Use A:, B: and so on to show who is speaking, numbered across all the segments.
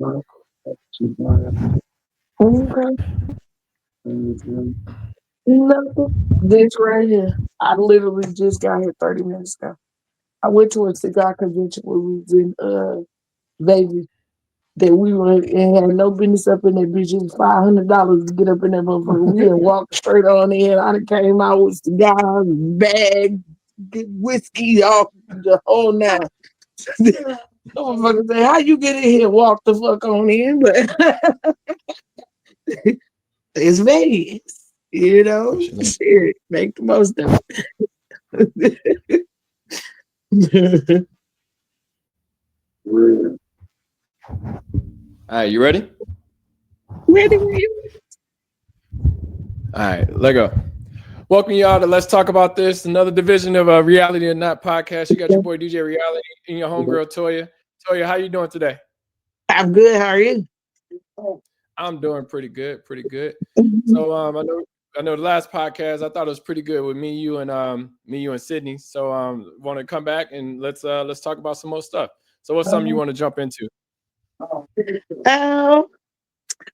A: Okay. Nothing. This right here. I literally just got here 30 minutes ago. I went to a cigar convention where we was in Vegas. That we were and had no business up in that bitch. It was $500 to get up in that motherfucker. We had walked straight on in. I done came out with cigars, bag, get whiskey, all the whole nine. Motherfucker say, how you get in here? Walk the fuck on in, but it's Vegas, Shit, make the most of it.
B: All right, you ready?
A: Ready?
B: All right, let go. Welcome y'all to Let's Talk About This, another division of Reality or Not podcast. You got your boy DJ Reality and your homegirl Toya. Toya, how you doing today?
A: I'm good. How are you?
B: I'm doing pretty good. So I know the last podcast I thought it was pretty good with me, you, and Sydney. So want to come back and let's talk about some more stuff. So what's something you want to jump into?
A: Well,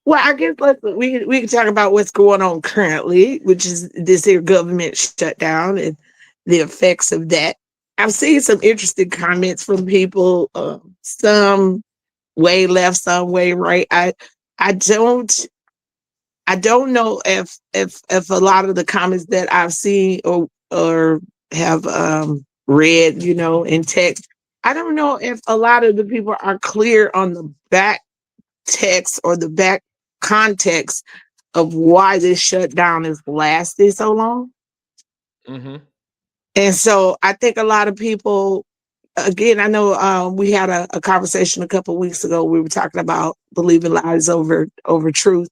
A: I guess we can talk about what's going on currently, which is this here government shutdown and the effects of that. I've seen some interesting comments from people, some way left, some way right. I don't know if a lot of the comments that I've seen or have read, in text. I don't know if a lot of the people are clear on the back text or the back context of why this shutdown has lasted so long.
B: Mm-hmm.
A: And so I think a lot of people, again, I know we had a conversation a couple of weeks ago. We were talking about believing lies over truth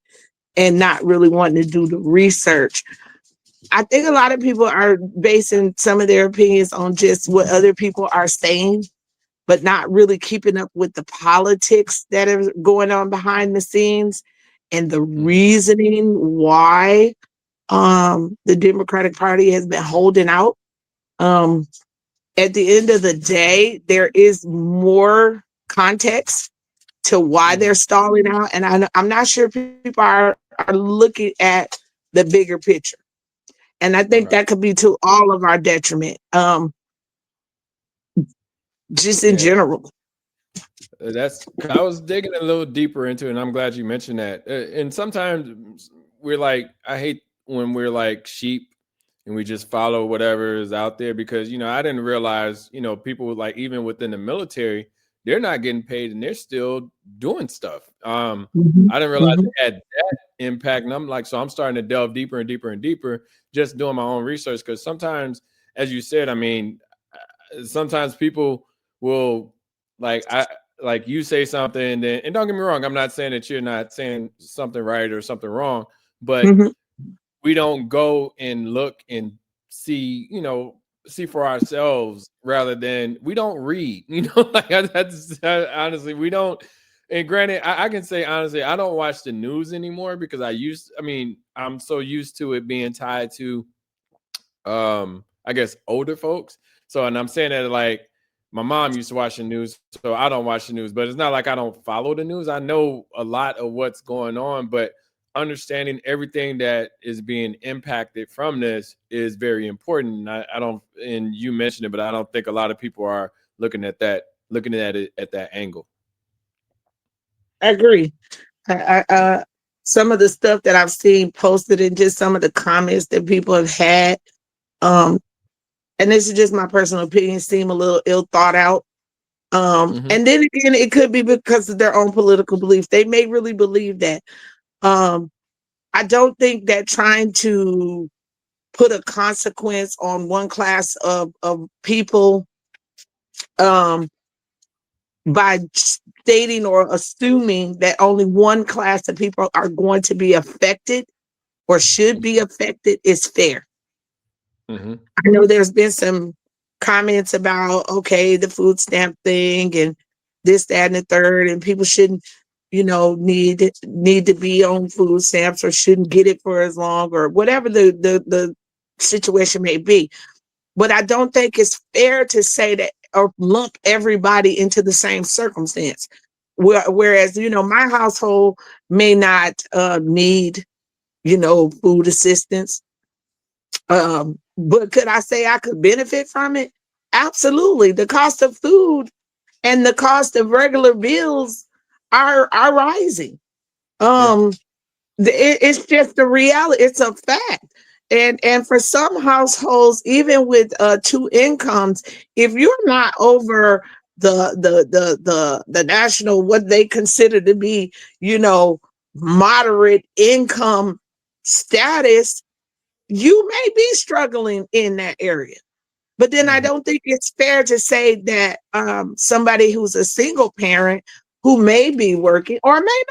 A: and not really wanting to do the research. I think a lot of people are basing some of their opinions on just what other people are saying, but not really keeping up with the politics that are going on behind the scenes and the reasoning why the Democratic Party has been holding out. At the end of the day, there is more context to why they're stalling out. And I'm not sure people are looking at the bigger picture. And I think that could be to all of our detriment, just in general.
B: I was digging a little deeper into it, and I'm glad you mentioned that. And sometimes we're like, I hate when we're like sheep and we just follow whatever is out there because, I didn't realize, people like even within the military, they're not getting paid and they're still doing stuff. I didn't realize it had that impact. And I'm like, so I'm starting to delve deeper and deeper and deeper, just doing my own research. Because sometimes, as you said, I mean, sometimes people will like you say something, and don't get me wrong, I'm not saying that you're not saying something right or something wrong, but we don't go and look and see for ourselves rather than we don't read, like that's honestly, we don't. And granted, I can say honestly, I don't watch the news anymore because I'm so used to it being tied to, I guess, older folks. So, and I'm saying that like my mom used to watch the news, so I don't watch the news, but it's not like I don't follow the news. I know a lot of what's going on, but understanding everything that is being impacted from this is very important. I don't, and you mentioned it, but I don't think a lot of people are looking at it at that angle.
A: I agree. Some of the stuff that I've seen posted and just some of the comments that people have had, and this is just my personal opinion, seem a little ill thought out. And then again, it could be because of their own political belief. They may really believe that. I don't think that trying to put a consequence on one class of people by stating or assuming that only one class of people are going to be affected or should be affected is fair. I know there's been some comments about, okay, the food stamp thing and this, that, and the third, and people shouldn't, need to be on food stamps or shouldn't get it for as long or whatever the situation may be. But I don't think it's fair to say that or lump everybody into the same circumstance. Whereas, my household may not need, food assistance. But could I say I could benefit from it? Absolutely. The cost of food and the cost of regular bills are rising.
B: Yeah.
A: Um, it's just the reality. It's a fact. And for some households, even with two incomes, if you're not over the national, what they consider to be, moderate income status, you may be struggling in that area. But then I
B: Mhm.
A: don't think it's fair to say that somebody who's a single parent who may be working or may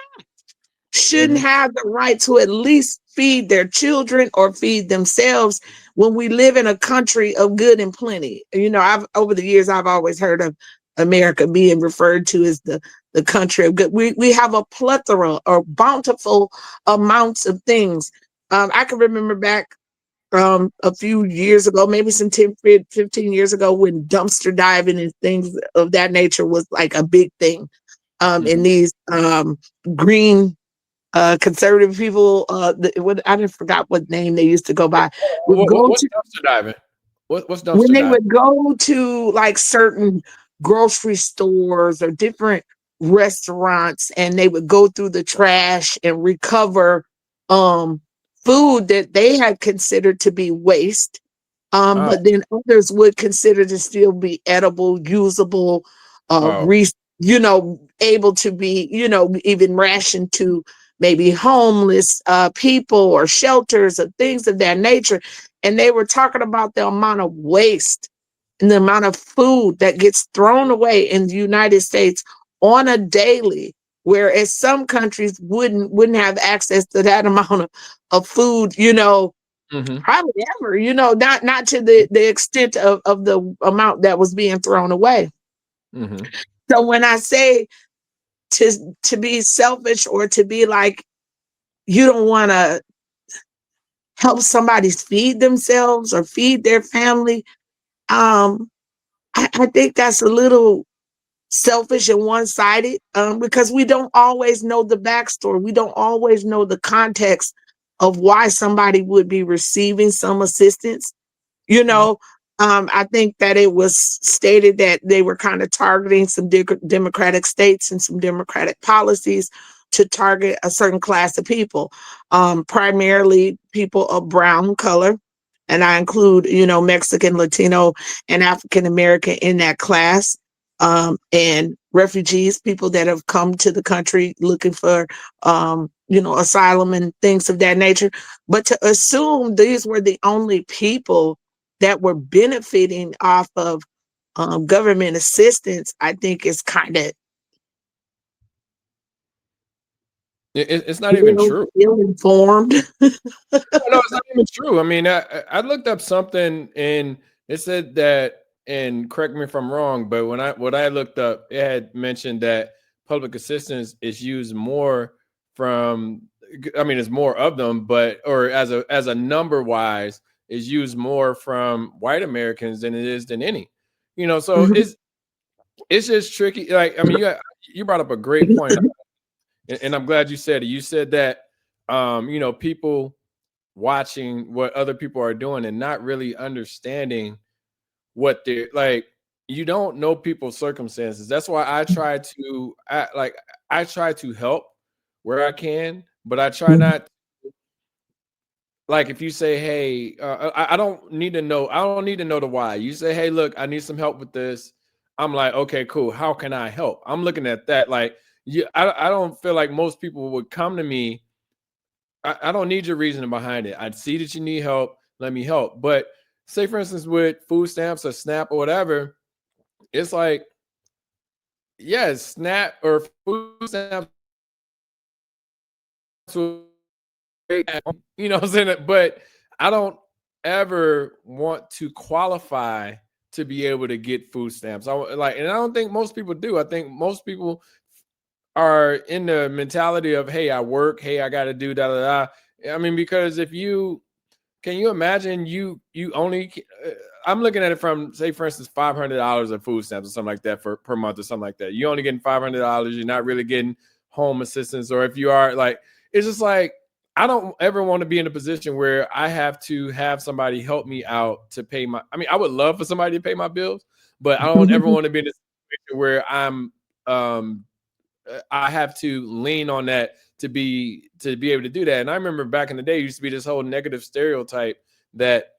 A: shouldn't
B: Mhm.
A: have the right to at least feed their children or feed themselves when we live in a country of good and plenty. I've over the years I've always heard of America being referred to as the country of good. We have a plethora or bountiful amounts of things. I can remember back a few years ago, maybe some 10, 15 years ago, when dumpster diving and things of that nature was like a big thing. In
B: Mhm.
A: these green conservative people, I didn't forgot what name they used to go by, would go
B: What's
A: to
B: dumpster diving? What's
A: when
B: dumpster
A: they
B: diving?
A: would go to like certain grocery stores or different restaurants, and they would go through the trash and recover um food that they had considered to be waste,
B: Oh,
A: but then others would consider to still be edible, usable,
B: oh,
A: able to be, even rationed to maybe homeless people or shelters or things of that nature. And they were talking about the amount of waste and the amount of food that gets thrown away in the United States on a daily, whereas some countries wouldn't have access to that amount of food,
B: mhm,
A: probably ever, not to the extent of the amount that was being thrown away.
B: mhm,
A: So when I say to be selfish or to be like you don't want to help somebody feed themselves or feed their family, um, I think that's a little selfish and one-sided, because we don't always know the backstory. We don't always know the context of why somebody would be receiving some assistance. You
B: mhm,
A: know, I think that it was stated that they were kind of targeting some Democratic states and some Democratic policies to target a certain class of people, primarily people of brown color. And I include, Mexican, Latino, and African American in that class, and refugees, people that have come to the country looking for, asylum and things of that nature. But to assume these were the only people that were benefiting off of government assistance, I think is kind of
B: it's not even true.
A: ill informed.
B: No, it's not even true. I mean, I looked up something and it said that, and correct me if I'm wrong, but what I looked up, it had mentioned that public assistance is used more from, I mean, it's more of them, but or as a number wise, is used more from white Americans than it is than any. So it's just tricky. Like, I mean, you brought up a great point, and I'm glad you said it. You said that people watching what other people are doing and not really understanding what they're like. You don't know people's circumstances. That's why I try to help where I can, but I try not, like, if you say, hey, I don't need to know, I don't need to know the why. You say, hey, look, I need some help with this. I'm like, okay, cool, how can I help? I'm looking at that like, I don't feel like most people would come to me. I don't need your reasoning behind it. I see that you need help. Let me help. But say, for instance, with food stamps or SNAP or whatever, it's like, yes, SNAP or food stamps, will- what I'm saying? But I don't ever want to qualify to be able to get food stamps. And I don't think most people do. I think most people are in the mentality of, hey, I work, hey, I got to do da da da. I mean, because if you Can you imagine you only I'm looking at it from, say, for instance, $500 of food stamps or something like that per month or something like that. You only getting $500. You're not really getting home assistance, or if you are, like, it's just like, I don't ever want to be in a position where I have to have somebody help me out to pay my. I mean, I would love for somebody to pay my bills, but I don't ever want to be in a situation where I have to lean on that to be able to do that. And I remember back in the day, it used to be this whole negative stereotype that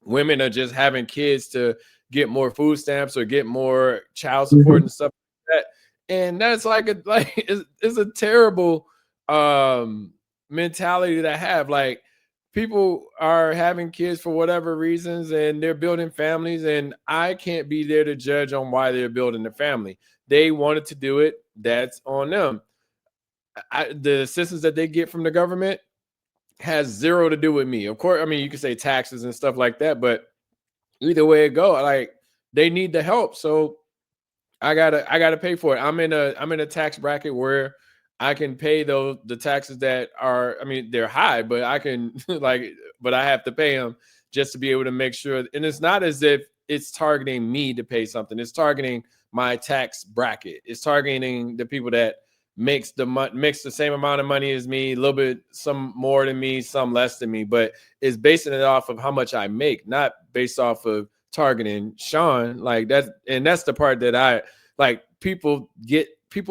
B: women are just having kids to get more food stamps or get more child support and stuff like that. And that's like it's a terrible mentality to have. Like, people are having kids for whatever reasons and they're building families, and I can't be there to judge on why they're building a family. They wanted to do it. That's on them. The assistance that they get from the government has zero to do with me. Of course, I mean, you can say taxes and stuff like that, but either way it go, like, they need the help. So I gotta pay for it. I'm in a tax bracket where I can pay the taxes that are, I mean, they're high, but I can but I have to pay them just to be able to make sure. And it's not as if it's targeting me to pay something. It's targeting my tax bracket. It's targeting the people that makes the same amount of money as me, a little bit, some more than me, some less than me, but it's basing it off of how much I make, not based off of targeting Sean. Like, that's the part that I like. People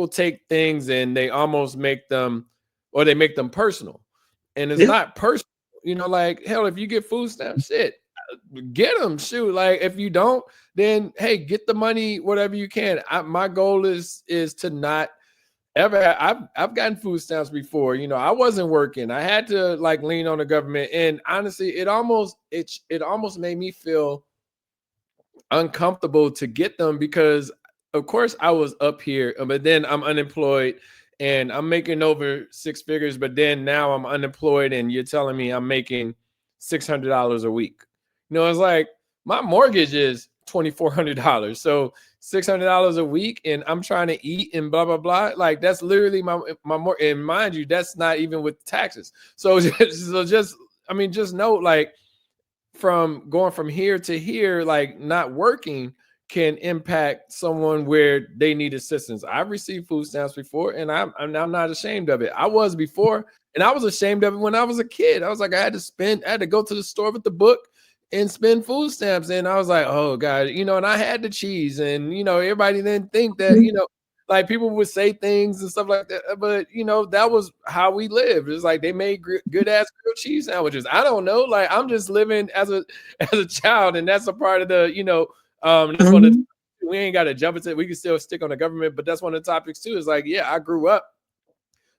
B: take things and they almost make them, or they make them personal, and it's not personal. Like, hell, if you get food stamps, shit, get them. Shoot, like, if you don't, then hey, get the money, whatever you can. My goal is to not ever. I've gotten food stamps before. I wasn't working. I had to like lean on the government, and honestly, it almost made me feel uncomfortable to get them, because of course I was up here, but then I'm unemployed and I'm making over six figures, but then now I'm unemployed and you're telling me I'm making $600 a week. It's like my mortgage is $2,400. So $600 a week, and I'm trying to eat and blah, blah, blah. Like, that's literally my more, and mind you, that's not even with taxes. So just know, like, from going from here to here, like, not working can impact someone where they need assistance. I've received food stamps before, and I'm not ashamed of it. I was before, and I was ashamed of it when I was a kid. I was like, I had to go to the store with the book and spend food stamps, and I was like, oh God, and I had the cheese, and everybody didn't think that, like, people would say things and stuff like that, but that was how we lived. It's like they made good ass grilled cheese sandwiches. I don't know, like, I'm just living as a child, and that's a part of the that's one of the, we ain't got to jump into it. We can still stick on the government, but that's one of the topics too. Is like, yeah, I grew up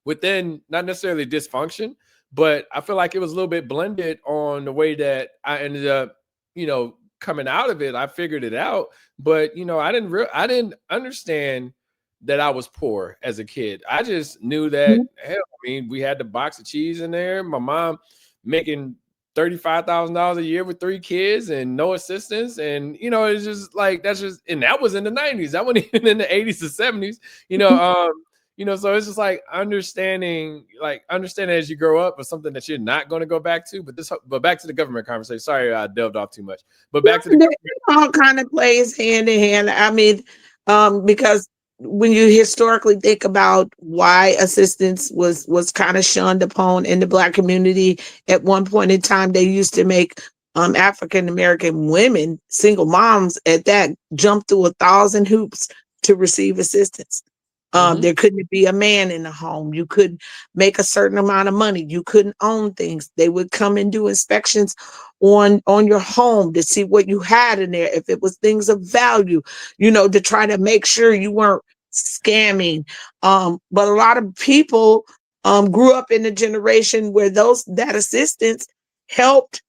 B: within not necessarily dysfunction, but I feel like it was a little bit blended on the way that I ended up, coming out of it. I figured it out, but I didn't understand that I was poor as a kid. I just knew that, hell, I mean, we had the box of cheese in there. My mom making $35,000 a year with 3 kids and no assistance. And, it's just like, and that was in the 90s. That wasn't even in the 80s or 70s, so it's just like understanding as you grow up, or something that you're not going to go back to. But back to the government conversation. Sorry, I delved off too much. But back to the government.
A: All kind of plays hand in hand. I mean, because when you historically think about why assistance was kind of shunned upon in the Black community, at one point in time, they used to make African American women, single moms at that, jump through 1,000 hoops to receive assistance. There couldn't be a man in the home. You could make a certain amount of money. You couldn't own things. They would come and do inspections on your home to see what you had in there, if it was things of value, to try to make sure you weren't scamming. But a lot of people grew up in a generation where that assistance helped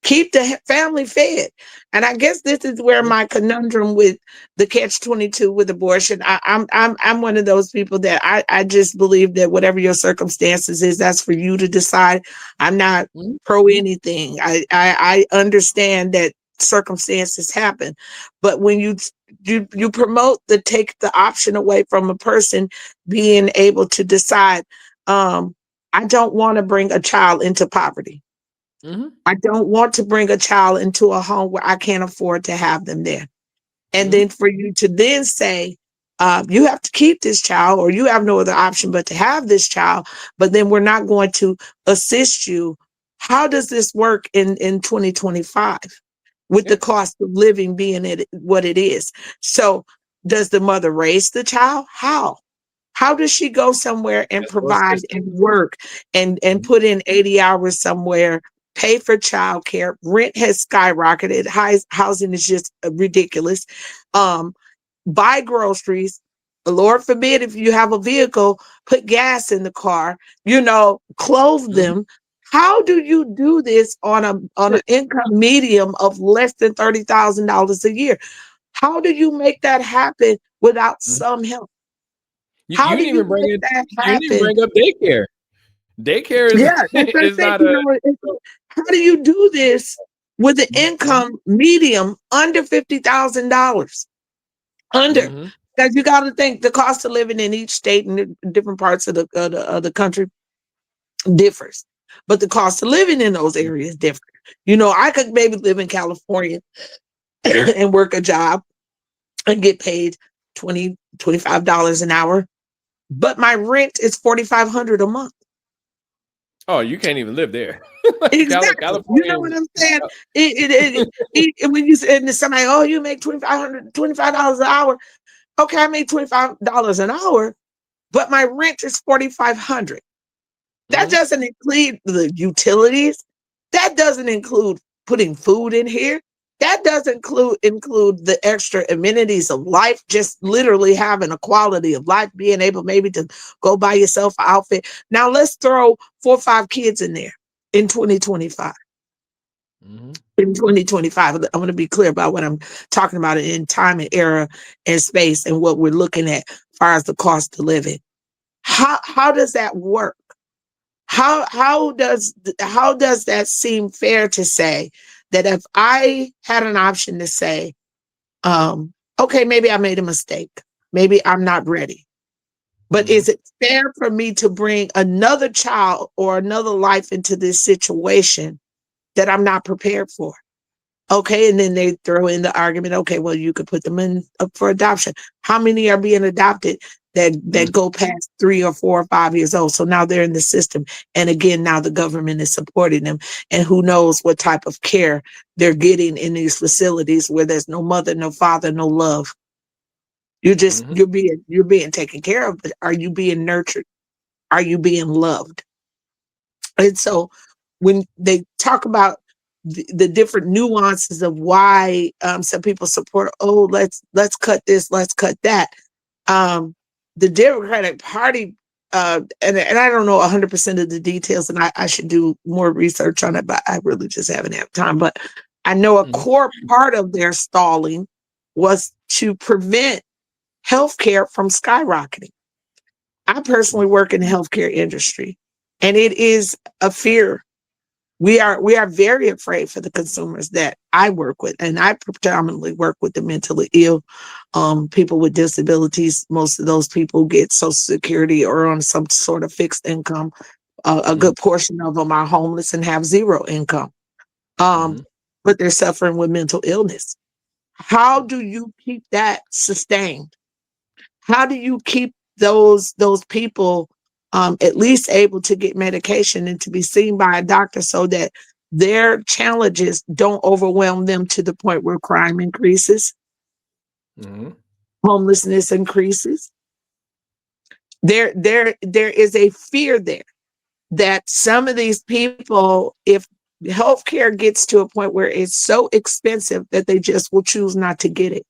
A: keep the family fed. And I guess this is where my conundrum with the catch-22 with abortion. I'm one of those people that I just believe that whatever your circumstances is, that's for you to decide. I'm not pro anything. I understand that circumstances happen, but when you promote take the option away from a person being able to decide, I don't want to bring a child into poverty.
B: Mm-hmm.
A: I don't want to bring a child into a home where I can't afford to have them there. And
B: Mm-hmm.
A: then for you to then say, you have to keep this child, or you have no other option but to have this child, but then we're not going to assist you. How does this work in 2025 with
B: Yeah.
A: the cost of living being what it is? So does the mother raise the child? How? How does she go somewhere and
B: That's one
A: provide
B: system.
A: and work and
B: Mhm.
A: put in 80 hours somewhere, pay for childcare? Rent has skyrocketed. Housing is just ridiculous. Um, Buy groceries. Lord forbid if you have a vehicle, put gas in the car, clothe
B: Mhm.
A: them. How do you do this on an income medium of less than $30,000 a year? How do you make that happen without
B: Mhm.
A: some help?
B: You
A: How do
B: didn't even
A: you
B: bring
A: make
B: it.
A: that
B: You didn't even
A: happen?
B: bring up daycare. Daycare is
A: Yeah, that's what I'm
B: is
A: saying.
B: not a.
A: How do you do this with an
B: Mhm.
A: income medium under $50,000? Under,
B: Mhm.
A: because you got to think the cost of living in each state and the different parts of the country differs, but the cost of living in those areas differ. I could maybe live in California and work a job and get paid $25 an hour, but my rent is $4,500 a month.
B: Oh, you can't even live there.
A: Exactly. You know
B: California
A: what
B: is.
A: I'm saying? When you say to somebody, oh, you make $2,500, $25 an hour. Okay, I make $25 an hour, but my rent is $4,500. That
B: Mhm.
A: doesn't include the utilities. That doesn't include putting food in here. That doesn't include the extra amenities of life, just literally having a quality of life, being able maybe to go buy yourself an outfit. Now let's throw 4 or 5 kids in there in 2025.
B: Mhm.
A: In 2025, I'm going to be clear about what I'm talking about in time and era and space and what we're looking at as far as the cost of living. How does that work? How does that seem fair to say that if I had an option to say, okay, maybe I made a mistake, maybe I'm not ready, but is
B: Mhm.
A: it fair for me to bring another child or another life into this situation that I'm not prepared for? Okay, and then they throw in the argument, okay, well, you could put them in up for adoption. How many are being adopted that
B: Mhm.
A: go past 3 or 4 or 5 years old? So now they're in the system. And again, now the government is supporting them. And who knows what type of care they're getting in these facilities where there's no mother, no father, no love.
B: Mhm.
A: You're being taken care of, but are you being nurtured? Are you being loved? And so when they talk about the different nuances of why some people support, oh, let's cut this, let's cut that. Um, the Democratic Party, and I don't know 100% of the details, and I should do more research on it, but I really just haven't had time. But I know a
B: Mhm.
A: core part of their stalling was to prevent healthcare from skyrocketing. I personally work in the healthcare industry, and it is a fear. We are very afraid for the consumers that I work with, and I predominantly work with the mentally ill, people with disabilities. Most of those people get Social Security or on some sort of fixed income. A
B: Mhm.
A: good portion of them are homeless and have zero income, um,
B: Mhm.
A: but they're suffering with mental illness. How do you keep that sustained? How do you keep those people at least able to get medication and to be seen by a doctor so that their challenges don't overwhelm them to the point where crime increases,
B: Mhm.
A: homelessness increases? There is a fear there that some of these people, if healthcare gets to a point where it's so expensive that they just will choose not to get it.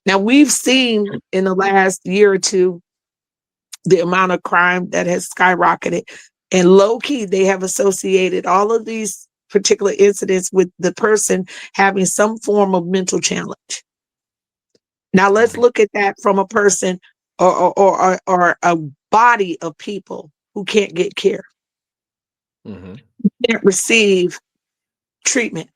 A: Now we've seen in the last year or two the amount of crime that has skyrocketed. And low key, they have associated all of these particular incidents with the person having some form of mental challenge. Now, let's
B: Mhm.
A: look at that from a person or a body of people who can't get care,
B: Mhm.
A: can't receive treatment,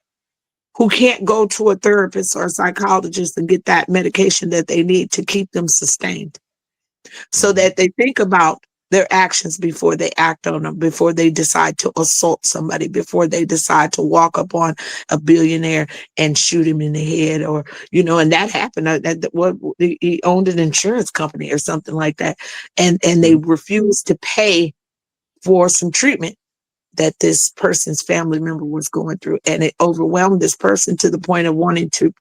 A: who can't go to a therapist or a psychologist and get that medication that they need to keep them sustained, so
B: Mhm.
A: that they think about their actions before they act on them, before they decide to assault somebody, before they decide to walk up on a billionaire and shoot him in the head, or, and that happened. He owned an insurance company or something like that. And they refused to pay for some treatment that this person's family member was going through. And it overwhelmed this person to the point of wanting to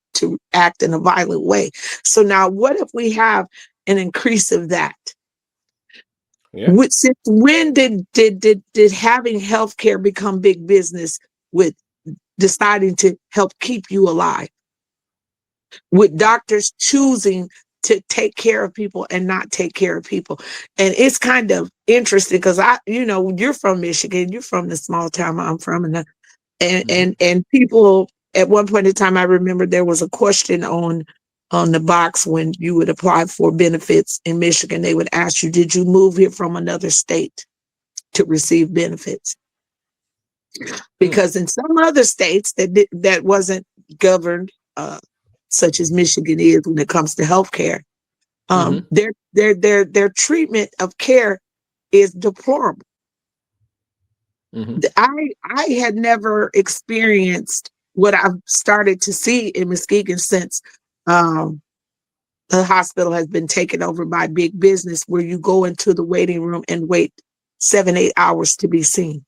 A: act in a violent way. So now what if we have an increase of that?
B: Yeah.
A: Since when did having healthcare become big business with deciding to help keep you alive? With doctors choosing to take care of people and not take care of people. And it's kind of interesting because you're from Michigan, you're from the small town I'm from, and people at one point in time, I remember there was a question on the box when you would apply for benefits in Michigan. They would ask you, did you move here from another state to receive benefits? Because in some other states that wasn't governed, such as Michigan is when it comes to healthcare, their treatment of care is deplorable. I had never experienced what I've started to see in Muskegon since the hospital has been taken over by big business, where you go into the waiting room and wait 7-8 hours to be seen.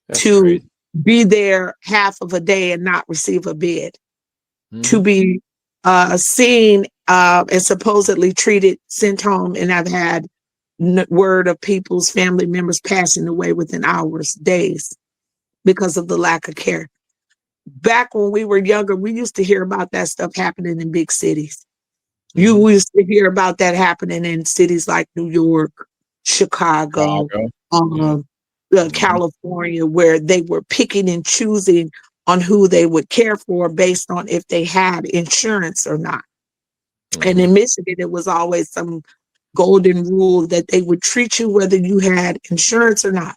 B: That's
A: to
B: crazy.
A: Be there half of a day and not receive a bed, to be seen and supposedly treated, sent home. And I've had word of people's family members passing away within hours, days, because of the lack of care. Back when we were younger, we used to hear about that stuff happening in big cities. You used to hear about that happening in cities like New York, Chicago, California, where they were picking and choosing on who they would care for based on if they had insurance or not. And in Michigan, it was always some golden rule that they would treat you whether you had insurance or not.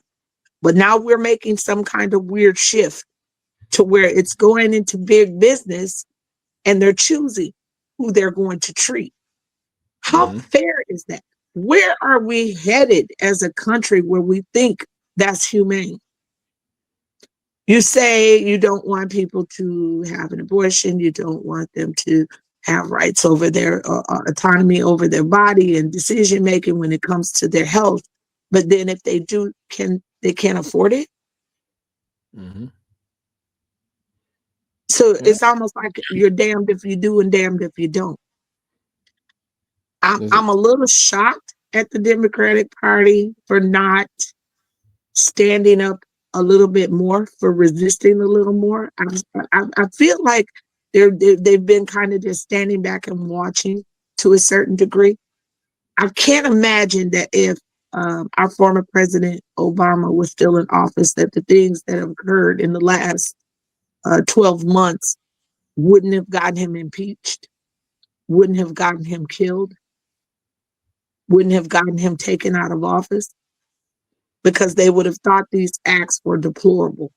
A: But now we're making some kind of weird shift to where it's going into big business and they're choosing who they're going to treat. How fair is that? Where are we headed as a country where we think that's humane? You say you don't want people to have an abortion. You don't want them to have rights over their autonomy over their body and decision making when it comes to their health. But then if they do, they can't afford it. So it's almost like you're damned if you do and damned if you don't. I'm a little shocked at the Democratic Party for not standing up a little bit more, for resisting a little more. I feel like they've been kind of just standing back and watching to a certain degree. I can't imagine that if our former president Obama was still in office, that the things that have occurred in the last 12 months wouldn't have gotten him impeached, wouldn't have gotten him killed, wouldn't have gotten him taken out of office, because they would have thought these acts were deplorable.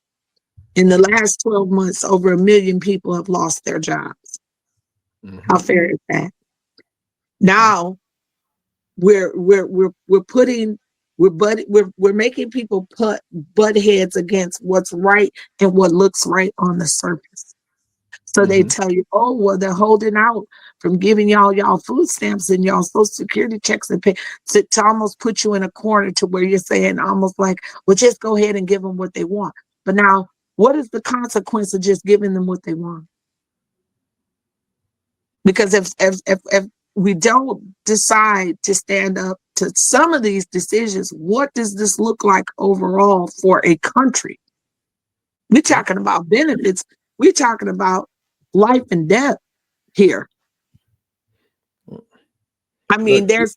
A: In the last 12 months, over 1 million people have lost their jobs. How fair is that? Now we're making people butt heads against what's right and what looks right on the surface. So they tell you, oh, well, they're holding out from giving y'all food stamps and y'all Social Security checks and pay, to almost put you in a corner to where you're saying almost like, well, just go ahead and give them what they want. But now, what is the consequence of just giving them what they want? Because if we don't decide to stand up to some of these decisions, what does this look like overall for a country? We're talking about benefits. We're talking about life and death here. I mean, there's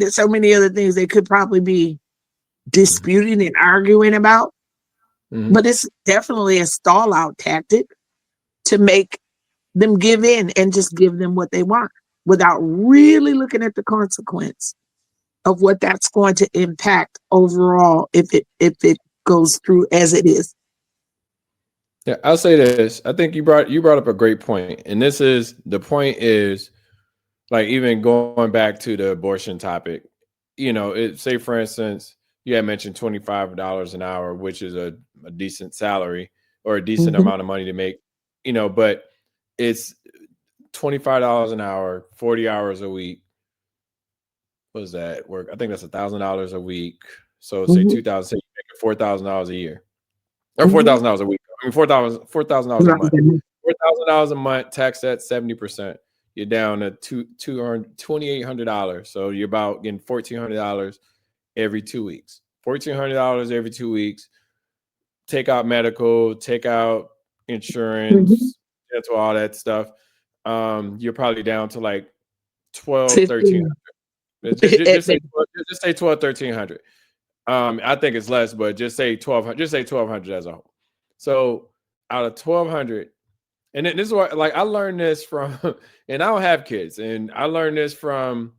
A: so many other things they could probably be disputing and arguing about, but it's definitely a stall out tactic to make them give in and just give them what they want without really looking at the consequence of what that's going to impact overall if it goes through as it is.
B: Yeah, I'll say this. I think you brought up a great point. And the point is, like, even going back to the abortion topic, say for instance, you had mentioned $25 an hour, which is a decent salary or a decent
A: Mhm.
B: amount of money to make, but it's $25 an hour, 40 hours a week. What does that work? I think that's $1,000 a week. So say
A: Mhm.
B: 2,000, say you make $4,000 a year or
A: Mhm.
B: $4,000 a week. I mean, $4,000 a
A: Right.
B: month. $4,000 a month, tax at 70%. You're down to $2,800. So you're about getting $1,400 every 2 weeks. $1,400 every 2 weeks. Take out medical, take out
A: Mhm.
B: insurance, dental, all that stuff. You're probably down to like 12, 13.
A: 15.
B: Just say 12, just say 12, 1,300. I think it's less, but just say 1,200. Just say 1,200 as a whole. So out of 1,200, and then this is what, like, I learned this from, and I don't have kids, and I learned this from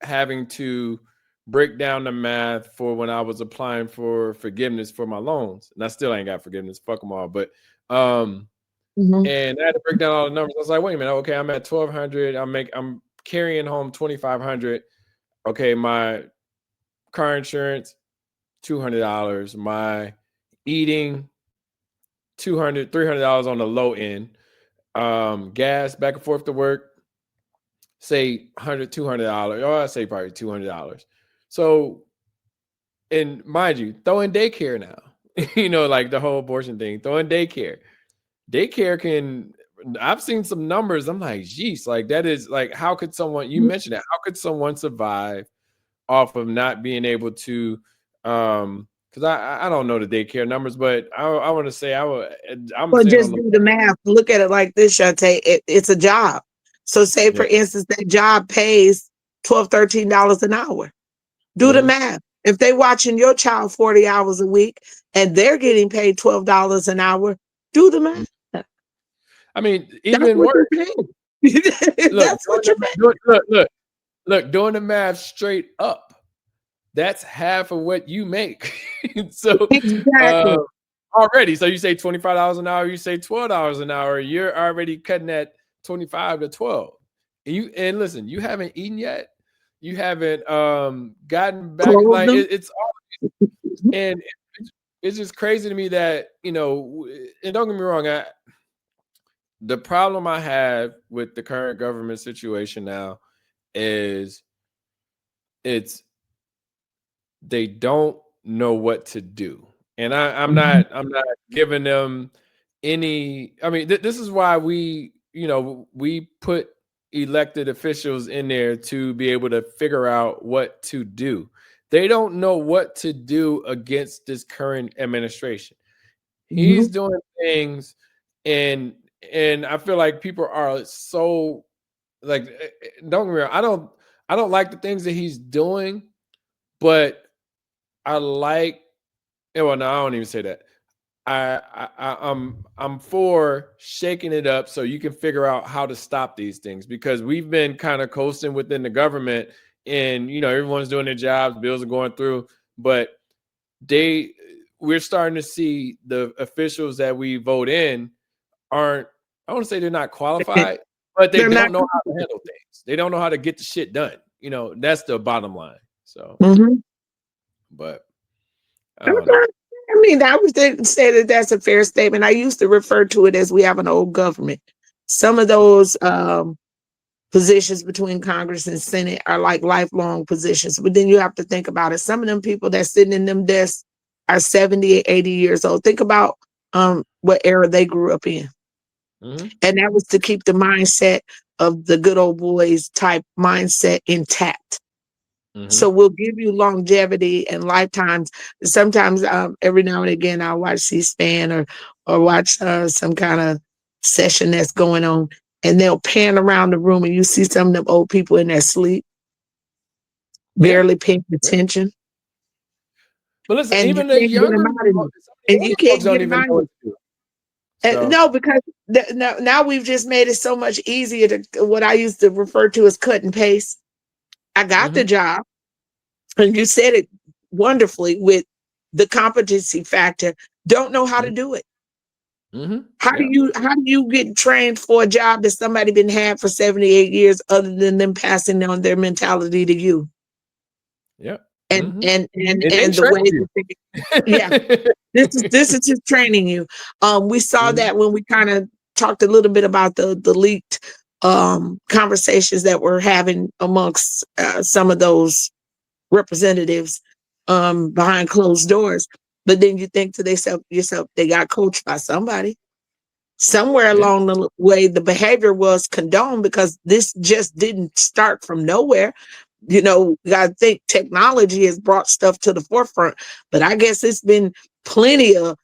B: having to break down the math for when I was applying for forgiveness for my loans, and I still ain't got forgiveness. Fuck them all, but
A: Mhm.
B: and I had to break down all the numbers. I was like, wait a minute, okay, I'm at 1,200. I'm carrying home 2,500. Okay, my car insurance, $200. My eating, $200, $300 on the low end. Gas back and forth to work, say $100, $200. Or I say probably $200. So, and mind you, throw in daycare now. Like the whole abortion thing. Throw in daycare. Daycare can. I've seen some numbers. I'm like, geez, like that is like, how could someone? You mentioned that. How could someone survive off of not being able to? Because I don't know the daycare numbers, but I want to say I'm
A: Well,
B: saying
A: just
B: on the.
A: do the math. Look at it like this, Shante. It's a job. So say
B: Yeah.
A: for instance, that job pays $12, $13 an hour. Do the
B: Mm-hmm.
A: math. If they watching your child 40 hours a week and they're getting paid $12 an hour, do the math.
B: I mean,
A: That's
B: even
A: what you're
B: worse.
A: paying.
B: Look,
A: That's what you're paying.
B: look, doing the math straight up. That's half of what you make. So
A: Exactly.
B: already, so you say $25 an hour, you say $12 an hour, you're already cutting that 25 to 12. And listen, you haven't eaten yet. You haven't gotten back.
A: Close
B: Like
A: them.
B: it's all, and it's just crazy to me that, and don't get me wrong, the problem I have with the current government situation now is it's they don't know what to do. And I'm
A: Mhm.
B: not giving them any. I mean, this is why we put elected officials in there to be able to figure out what to do. They don't know what to do against this current administration. He's
A: Mhm.
B: doing things, and I feel like people are so like, don't get me wrong, I don't like the things that he's doing, but I like. Well, no, I don't even say that. I'm for shaking it up so you can figure out how to stop these things, because we've been kind of coasting within the government, and everyone's doing their jobs, bills are going through, but we're starting to see the officials that we vote in aren't. I want to say they're not qualified, but they
A: They're not.
B: don't know how to handle things. They don't know how to get the shit done. That's the bottom line. So,
A: Mhm.
B: but I don't know.
A: I mean, I would say that that's a fair statement. I used to refer to it as we have an old government. Some of those positions between Congress and Senate are like lifelong positions. But then you have to think about it. Some of them people that sitting in them desks are 70, 80 years old. Think about what era they grew up in.
B: Mm-hmm.
A: And that was to keep the mindset of the good old boys type mindset intact.
B: Mm-hmm.
A: So we'll give you longevity and lifetimes. Sometimes, every now and again, I'll watch C-SPAN or watch some kind of session that's going on, and they'll pan around the room, and you see some of them old people in their sleep,
B: Yeah.
A: barely paying
B: Yeah.
A: attention,
B: But listen,
A: and you
B: even the
A: can't get them
B: younger,
A: out of it.
B: some of the
A: And you
B: younger folks
A: can't
B: don't
A: get them
B: even
A: out
B: know
A: of
B: what
A: it.
B: to do. So,
A: No, because now we've just made it so much easier to what I used to refer to as cut and paste. I got the
B: mm-hmm.
A: job. And you said it wonderfully with the competency factor. Don't know how to do it.
B: Mm-hmm.
A: How do
B: Yeah.
A: you get trained for a job that somebody been had for 78 years other than them passing on their mentality to you?
B: Yeah.
A: and
B: Mm-hmm.
A: and and
B: And they
A: and the
B: train
A: way
B: you.
A: that yeah, this is just training you. We saw
B: Mhm.
A: that when we kind of talked a little bit about the leaked conversations that we're having amongst some of those representatives behind closed doors. But then you think to yourself, they got coached by somebody. Somewhere
B: Yeah.
A: along the way, the behavior was condoned because this just didn't start from nowhere. You got to think technology has brought stuff to the forefront, but I guess it's been plenty of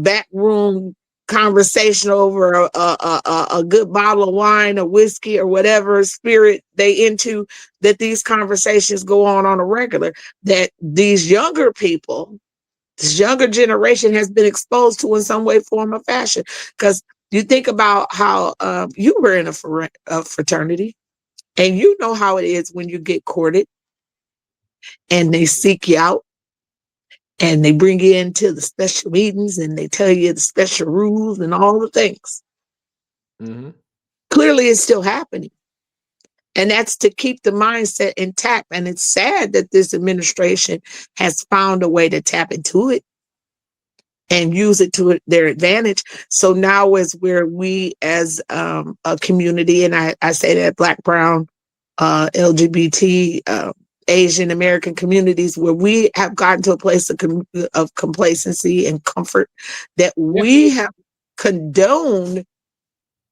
A: backroom conversation over a good bottle of wine or whiskey or whatever spirit they into, that these conversations go on a regular, that these younger people, this younger generation has been exposed to in some way, form, or fashion. Because you think about how you were in a fraternity, and you know how it is when you get courted and they seek you out and they bring you into the special meetings and they tell you the special rules and all the things.
B: Mm-hmm.
A: Clearly, it's still happening. And that's to keep the mindset intact. And it's sad that this administration has found a way to tap into it and use it to their advantage. So now is where we as a community, and I say that Black, Brown, LGBT, Asian American communities, where we have gotten to a place of complacency and comfort, that
B: Yeah.
A: we have condoned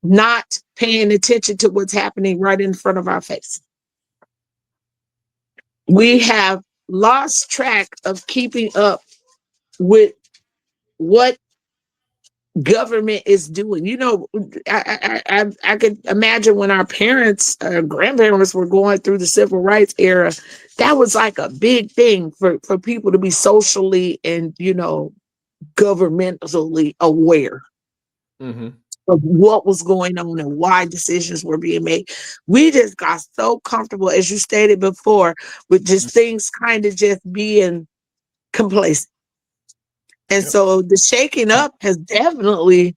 A: not paying attention to what's happening right in front of our face. We have lost track of keeping up with what government is doing. I could imagine when our parents, grandparents were going through the civil rights era, that was like a big thing for people to be socially and, governmentally aware
B: Mm-hmm.
A: of what was going on and why decisions were being made. We just got so comfortable, as you stated before, with just things kind of just being complacent. And
B: Yep.
A: so the shaking up has definitely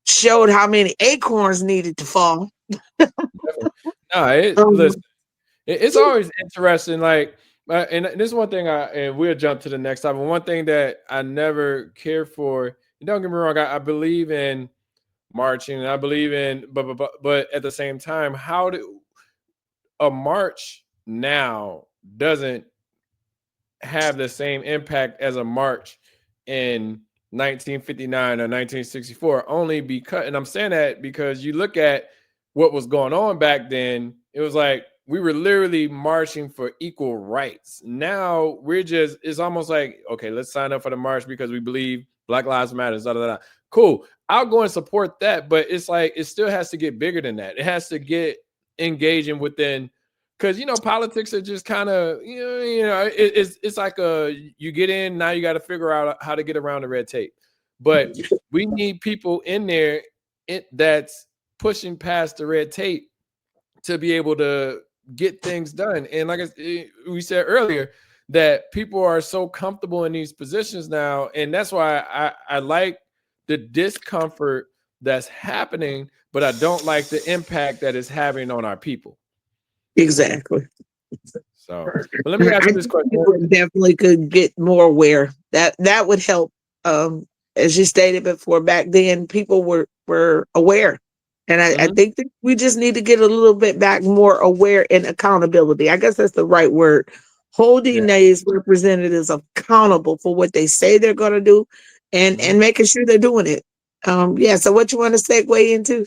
A: showed how many acorns needed to fall.
B: Definitely. No,
A: Um,
B: listen, it's always interesting. Like, and this is one thing and we'll jump to the next topic. One thing that I never cared for, and don't get me wrong, I believe in marching, and I believe in, but at the same time, how do a march now doesn't have the same impact as a march in 1959 or 1964, only because, and I'm saying that because you look at what was going on back then, it was like we were literally marching for equal rights. Now it's almost like, okay, let's sign up for the march because we believe Black Lives Matter. Da, da, da. Cool. I'll go and support that, but it's like it still has to get bigger than that. It has to get engaging within, because politics are just kind of it's like you get in, now you got to figure out how to get around the red tape, but we need people in there that's pushing past the red tape to be able to get things done. And like we said earlier, that people are so comfortable in these positions now, and that's why I like the discomfort that's happening, but I don't like the impact that it's having on our people.
A: exactly.
B: So, but let me ask
A: I
B: you this
A: think
B: question.
A: people definitely could get more aware. That would help. As you stated before, back then people were aware, and I
B: Mhm.
A: think that we just need to get a little bit back more aware and accountability. I guess that's the right word.
B: Yeah.
A: Holding these representatives accountable for what they say they're going to do, and
B: Mhm.
A: making sure they're doing it. Yeah. So, what you want to segue into?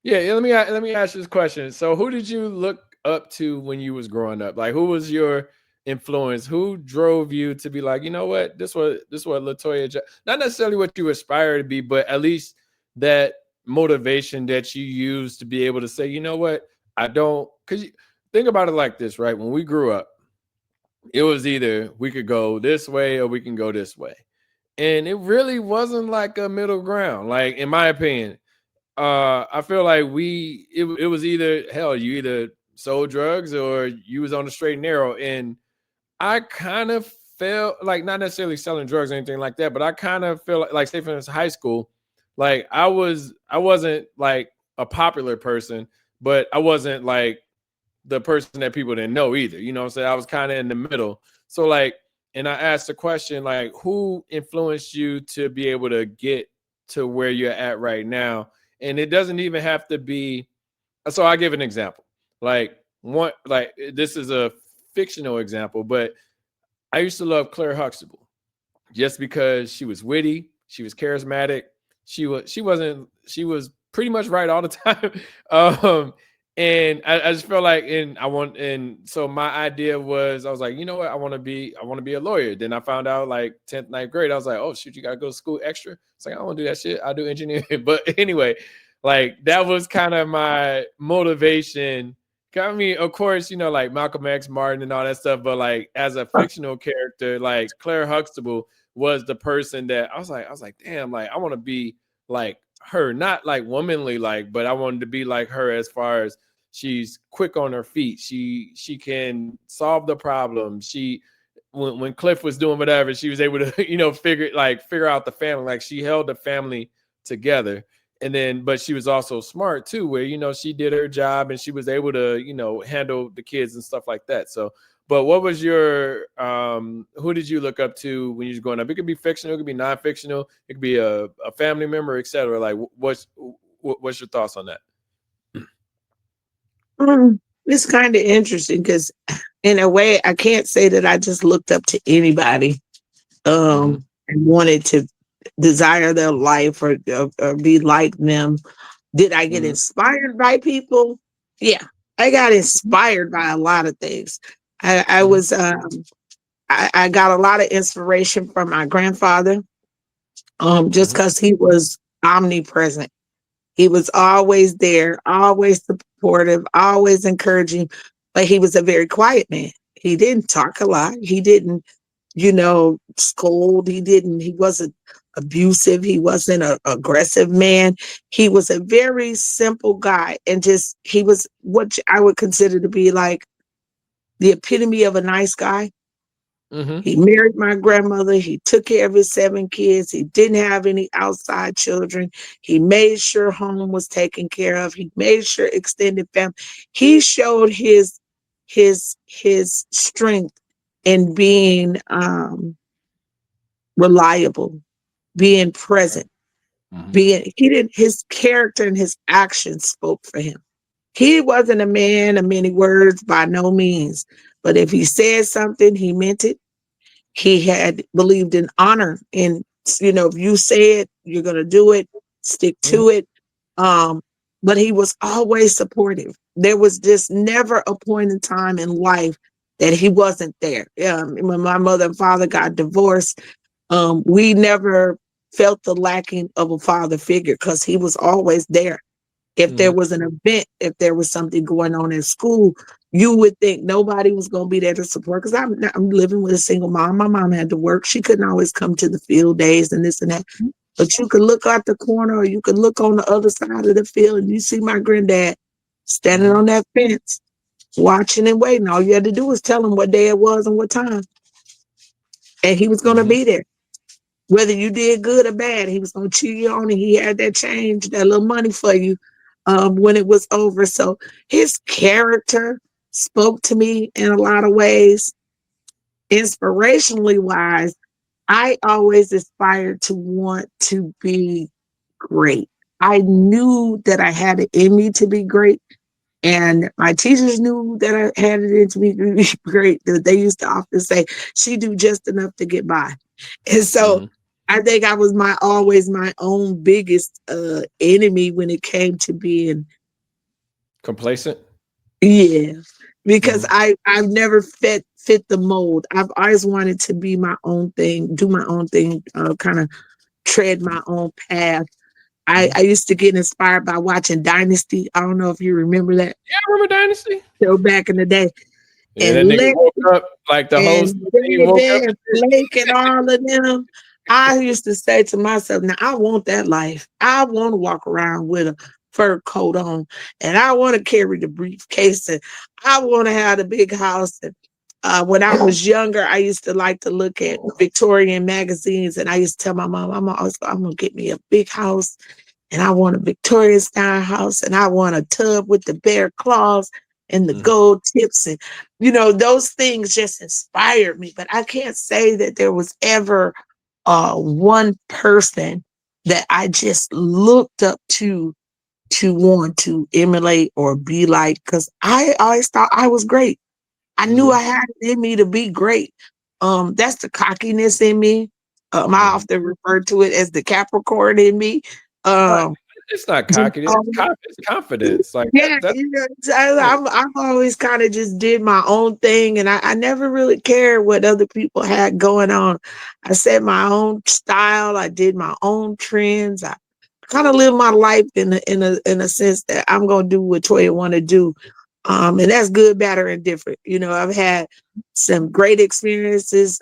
B: Yeah. Let me ask you this question. So, who did you look up to when you was growing up? Like, who was your influence? Who drove you to be like, you know what, this what Latoya, not necessarily what you aspire to be, but at least that motivation that you use to be able to say, you know what, I don't, because think about it like this, right? When we grew up, it was either we could go this way or we can go this way. And it really wasn't like a middle ground. Like, in my opinion, I feel like it was either, hell, you either sold drugs or you was on the straight and narrow. And I kind of felt like, not necessarily selling drugs or anything like that, but I kind of feel like, say for instance, high school, like I wasn't like a popular person, but I wasn't like the person that people didn't know either. You know what I'm saying? I was kind of in the middle. So like, and I asked the question, like, who influenced you to be able to get to where you're at right now? And it doesn't even have to be. So I give an example. Like this is a fictional example, but I used to love Claire Huxtable just because she was witty, she was charismatic, she was pretty much right all the time. And I just felt like, and so my idea was, I was like, you know what, I want to be a lawyer. Then I found out like 10th, 9th grade, I was like, oh shoot, you gotta go to school extra. It's like, I don't want to do that shit. I do engineering. But anyway, like that was kind of my motivation. I mean, of course, you know, like Malcolm X, Martin, and all that stuff. But like as a fictional character, like Claire Huxtable was the person that I was like, damn, like I want to be like her, not like womanly, like, but I wanted to be like her as far as she's quick on her feet. She can solve the problem. When Cliff was doing whatever, she was able to, you know, figure out the family. Like she held the family together. And then, but she was also smart too, where, you know, she did her job and she was able to, you know, handle the kids and stuff like that. So, but what was your, who did you look up to when you was growing up? It could be fictional, it could be non-fictional, it could be a family member, etc. Like, what's your thoughts on that?
A: It's kind of interesting because, in a way, I can't say that I just looked up to anybody and wanted to desire their life or be like them. Did I get inspired by people? Yeah, I got inspired by a lot of things. I was I got a lot of inspiration from my grandfather, just because he was omnipresent. He was always there, always supportive, always encouraging, but he was a very quiet man. He didn't talk a lot. He didn't, scold. He wasn't abusive. He wasn't an aggressive man. He was a very simple guy. And he was what I would consider to be like the epitome of a nice guy. He married my grandmother. He took care of his 7 kids. He didn't have any outside children. He made sure home was taken care of. He made sure extended family. He showed his strength in being reliable, being present, his character and his actions spoke for him. He wasn't a man of many words by no means, but if he said something, he meant it. He had believed in honor, and if you say it, you're going to do it, stick to it. But he was always supportive. There was just never a point in time in life that he wasn't there. When my mother and father got divorced, we never felt the lacking of a father figure because he was always there. If there was an event, if there was something going on in school, you would think nobody was going to be there to support. Because I'm living with a single mom. My mom had to work. She couldn't always come to the field days and this and that. But you could look out the corner or you could look on the other side of the field and you see my granddad standing on that fence, watching and waiting. All you had to do was tell him what day it was and what time. And he was going to be there. Whether you did good or bad, he was going to cheer you on, and he had that change, that little money for you when it was over. So his character spoke to me in a lot of ways. Inspirationally wise, I always aspired to want to be great. I knew that I had it in me to be great. And my teachers knew that I had it in me to be great. They used to often say, she do just enough to get by. And so I think I was always my own biggest enemy when it came to being
B: complacent.
A: Yeah, because I've never fit the mold. I've always wanted to be my own thing, do my own thing, kind of tread my own path. I used to get inspired by watching Dynasty. I don't know if you remember that.
B: Yeah, I remember Dynasty.
A: So back in the day.
B: Yeah, that nigga woke up like the host. He woke up
A: and Blake and all of them. I used to say to myself, now I want that life. I want to walk around with a fur coat on, and I want to carry the briefcase, and I want to have the big house. And when I was younger, I used to like to look at Victorian magazines, and I used to tell my mom, I'm going to get me a big house, and I want a Victorian style house, and I want a tub with the bear claws. and the
B: Mhm.
A: gold tips, and those things just inspired me. But I can't say that there was ever one person that I just looked up to want to emulate or be like, because I always thought I was great. I knew I
B: Mhm.
A: had it in me to be great. That's the cockiness in me. I
B: Mhm.
A: often refer to it as the Capricorn in me.
B: But
A: Um,
B: it's not
A: just
B: cocky. It's confidence. Like
A: yeah,
B: that. Yeah.
A: I've always kind of just did my own thing, and I never really cared what other people had going on. I set my own style. I did my own trends. I kind of live my life in a sense that I'm gonna do what Toya want to do, and that's good, bad, or indifferent. I've had some great experiences.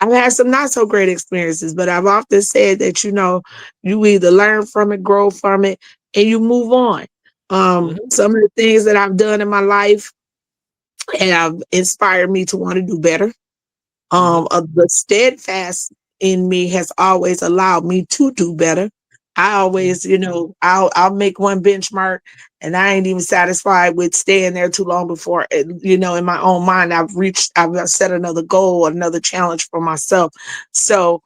A: I've had some not so great experiences, but I've often said that, you either learn from it, grow from it, and you move on.
B: Mhm.
A: Some of the things that I've done in my life have inspired me to want to do better.
B: Mhm.
A: The steadfast in me has always allowed me to do better. I
B: Mhm.
A: always, I'll make one benchmark, and I ain't even satisfied with staying there too long before, in my own mind, I've set another goal, another challenge for myself. So,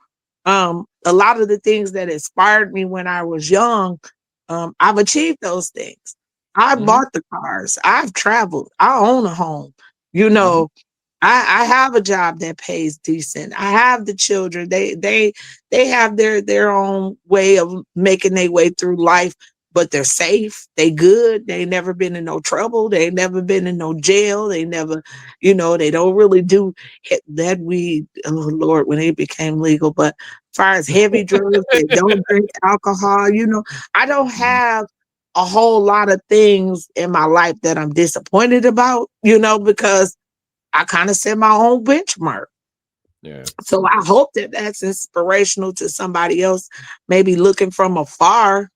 A: a lot of the things that inspired me when I was young, I've achieved those things. I
B: Mhm.
A: bought the cars. I've traveled. I own a home. You
B: Mhm.
A: know, I have a job that pays decent. I have the children. They have their own way of making their way through life, but they're safe. They good. They never been in no trouble. They never been in no jail. They never, they don't really do that weed. Oh Lord, when it became legal. But as far as heavy drugs, they don't drink alcohol. I don't have a whole lot of things in my life that I'm disappointed about, because I kind of set my own benchmark.
B: Yeah.
A: So I hope that that's inspirational to somebody else, maybe looking from afar,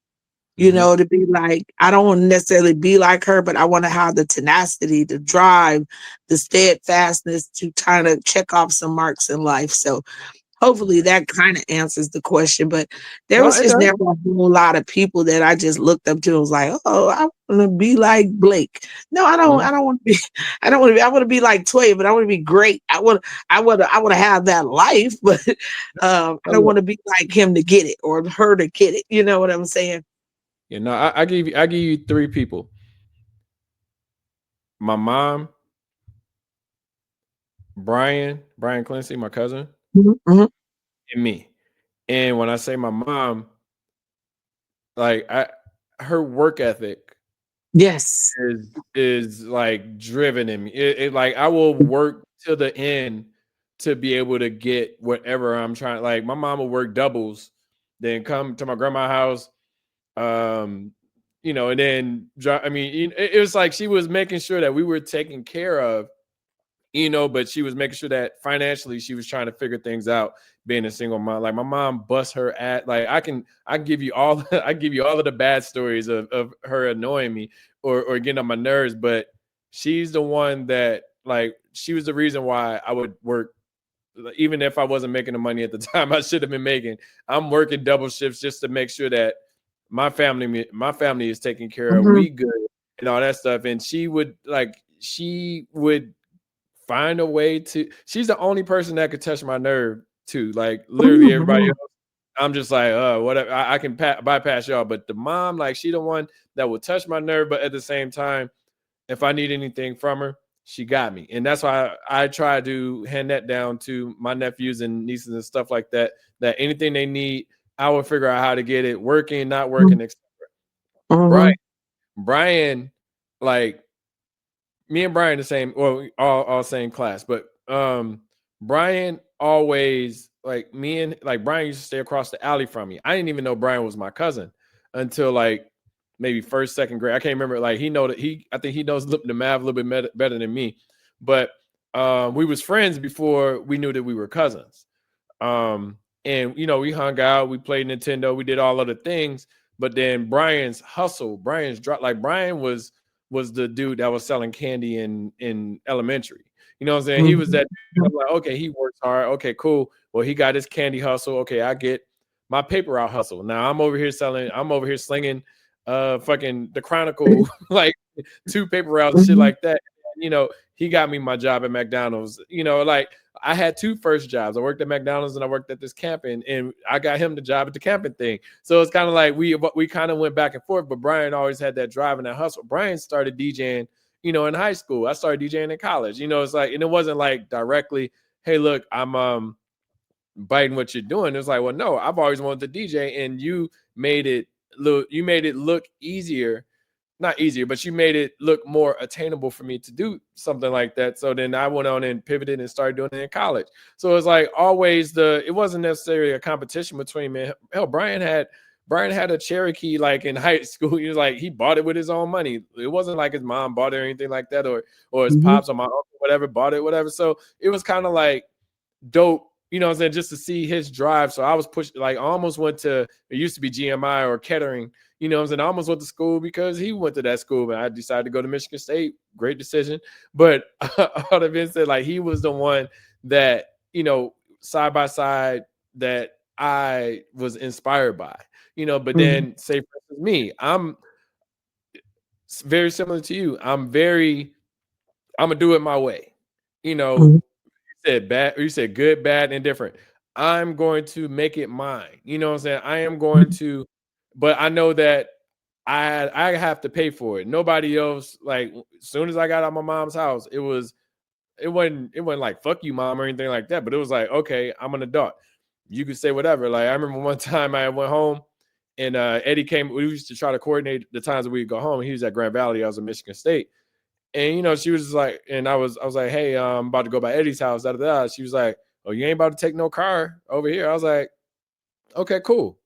B: Mhm.
A: to be like, I don't want to necessarily be like her, but I want to have the tenacity, the drive, the steadfastness to kind of check off some marks in life. So hopefully that kind of answers the question. But there
B: No,
A: was
B: it
A: just
B: does.
A: never a whole lot of people that I just looked up to and was like, oh, I want to be like Blake. No, I don't.
B: Mhm.
A: I don't want to be. I don't want to be. I want to be like Toya, but I want to be great. I want to have that life, but I don't want to be like him to get it or her to get it. You know what I'm saying?
B: You know, I give you three people. My mom, Brian Clancy, my cousin,
A: Mhm, mhm.
B: and me. And when I say my mom, like her work ethic
A: Yes.
B: is like driven in me. It like I will work till the end to be able to get whatever I'm trying. Like my mom will work doubles, then come to my grandma's house, um, and then I mean, it was like she was making sure that we were taken care of, but she was making sure that financially she was trying to figure things out being a single mom. Like my mom bust her at like I can give you all I give you all of the bad stories of her annoying me or getting on my nerves, but she's the one that like she was the reason why I would work even if I wasn't making the money at the time I should have been making. I'm working double shifts just to make sure that my family is taken care of,
A: Mhm,
B: we good and all that stuff. And she would find a way to she's the only person that could touch my nerve too. Like literally everybody
A: mhm,
B: else, I'm just like, whatever. I can bypass y'all. But the mom, like, she the one that will touch my nerve. But at the same time, if I need anything from her, she got me. And that's why I try to hand that down to my nephews and nieces and stuff like that. That anything they need, I will figure out how to get it working, not
A: mhm,
B: working. Brian,
A: mhm,
B: Brian, like me and Brian the same, well, we all same class, but Brian always like me and like Brian used to stay across the alley from me. I didn't even know Brian was my cousin until like maybe first, second grade. I can't remember. Like he know that I think he knows the math a little bit better than me, but we was friends before we knew that we were cousins. And we hung out, we played Nintendo, we did all other things. But then Brian's drop. Like Brian was the dude that was selling candy in elementary. You know what I'm saying? He was
A: mhm,
B: that dude. I'm like, okay, he works hard. Okay, cool. Well, he got his candy hustle. Okay, I get my paper route hustle. Now I'm over here slinging fucking the Chronicle like 2 paper routes and shit like that. He got me my job at McDonald's. Like I had 2 first jobs. I worked at McDonald's and I worked at this camping, and I got him the job at the camping thing. So it's kind of like we kind of went back and forth, but Brian always had that drive and that hustle. Brian started DJing, in high school. I started DJing in college. It's like, and it wasn't like directly, hey, look, I'm biting what you're doing. It's like, well, no, I've always wanted to DJ, and you made it look easier. Not easier, but you made it look more attainable for me to do something like that. So then I went on and pivoted and started doing it in college. So it's like always it wasn't necessarily a competition between me. Hell, Brian had a Cherokee like in high school. He was like, he bought it with his own money. It wasn't like his mom bought it or anything like that, or his pops or my uncle, whatever, bought it, whatever. So it was kind of like dope, what I'm saying, just to see his drive. So I was pushed, like I almost went to, it used to be GMI or Kettering, what I'm saying, I almost went to school because he went to that school, and I decided to go to Michigan State. Great decision. But all of it said, like, he was the one that, side by side, that I was inspired by, but then say for instance, me, I'm very similar to you. I'm gonna do it my way. Said bad, or you said good, bad, and different. I'm going to make it mine. You know what I'm saying? I am going to, but I know that I have to pay for it. Nobody else, like as soon as I got out of my mom's house, it wasn't like fuck you, mom, or anything like that. But it was like, okay, I'm an adult. You could say whatever. Like I remember one time I went home and Eddie came. We used to try to coordinate the times that we'd go home. He was at Grand Valley. I was in Michigan State. And she was just like, and I was like, hey, I'm about to go by Eddie's house. Da, da, da. She was like, oh, you ain't about to take no car over here. I was like, okay, cool.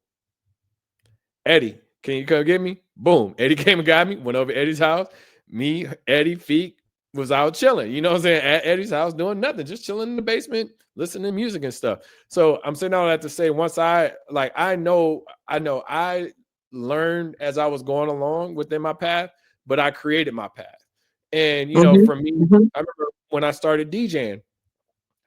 B: Eddie, can you come get me? Boom. Eddie came and got me. Went over to Eddie's house. Me, Eddie, Feek was out chilling. You know what I'm saying? At Eddie's house doing nothing, just chilling in the basement, listening to music and stuff. So I'm saying all that to say, once I know I learned as I was going along within my path, but I created my path. And for me, I remember when I started DJing,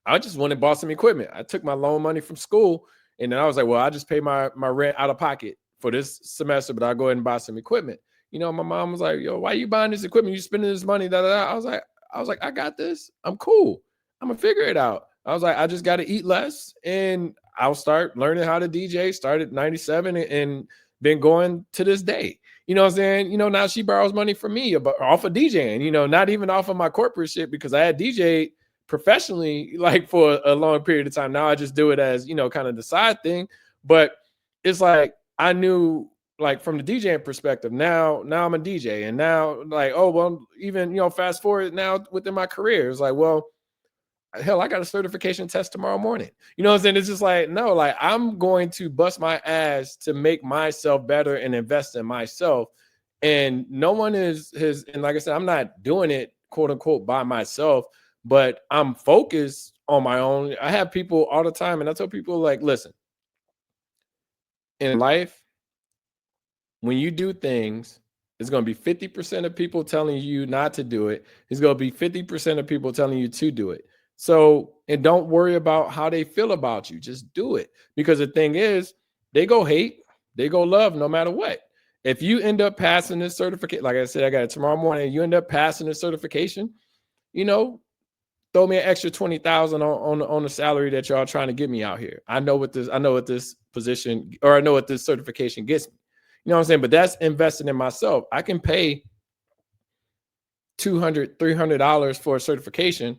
B: I just went and bought some equipment. I took my loan money from school, and then I was like, well, I just pay my rent out of pocket for this semester, but I'll go ahead and buy some equipment. My mom was like, yo, why are you buying this equipment? You spending this money? Da, da, da. I was like, I got this. I'm cool. I'm gonna figure it out. I was like, I just got to eat less, and I'll start learning how to DJ. Started 97 and been going to this day. You know what I'm saying? Now she borrows money from me off of DJing, not even off of my corporate shit, because I had DJed professionally like for a long period of time. Now I just do it as, kind of the side thing. But it's like I knew, like from the DJing perspective, now I'm a DJ, and now like, oh, well, even, fast forward now within my career, it's like, well, hell, I got a certification test tomorrow morning. You know what I'm saying? It's just like, no, like I'm going to bust my ass to make myself better and invest in myself. And no one and like I said, I'm not doing it quote unquote by myself, but I'm focused on my own. I have people all the time, and I tell people, like, listen, in life, when you do things, it's going to be 50% of people telling you not to do it. It's going to be 50% of people telling you to do it. So, and don't worry about how they feel about you. Just do it. Because the thing is, they go hate, they go love, no matter what. If you end up passing this certificate, like I said, I got it tomorrow morning, you end up passing this certification, throw me an extra 20,000 on the salary that y'all trying to get me out here. I know what this position, or I know what this certification gets me. You know what I'm saying? But that's investing in myself. I can pay $200, $300 for a certification.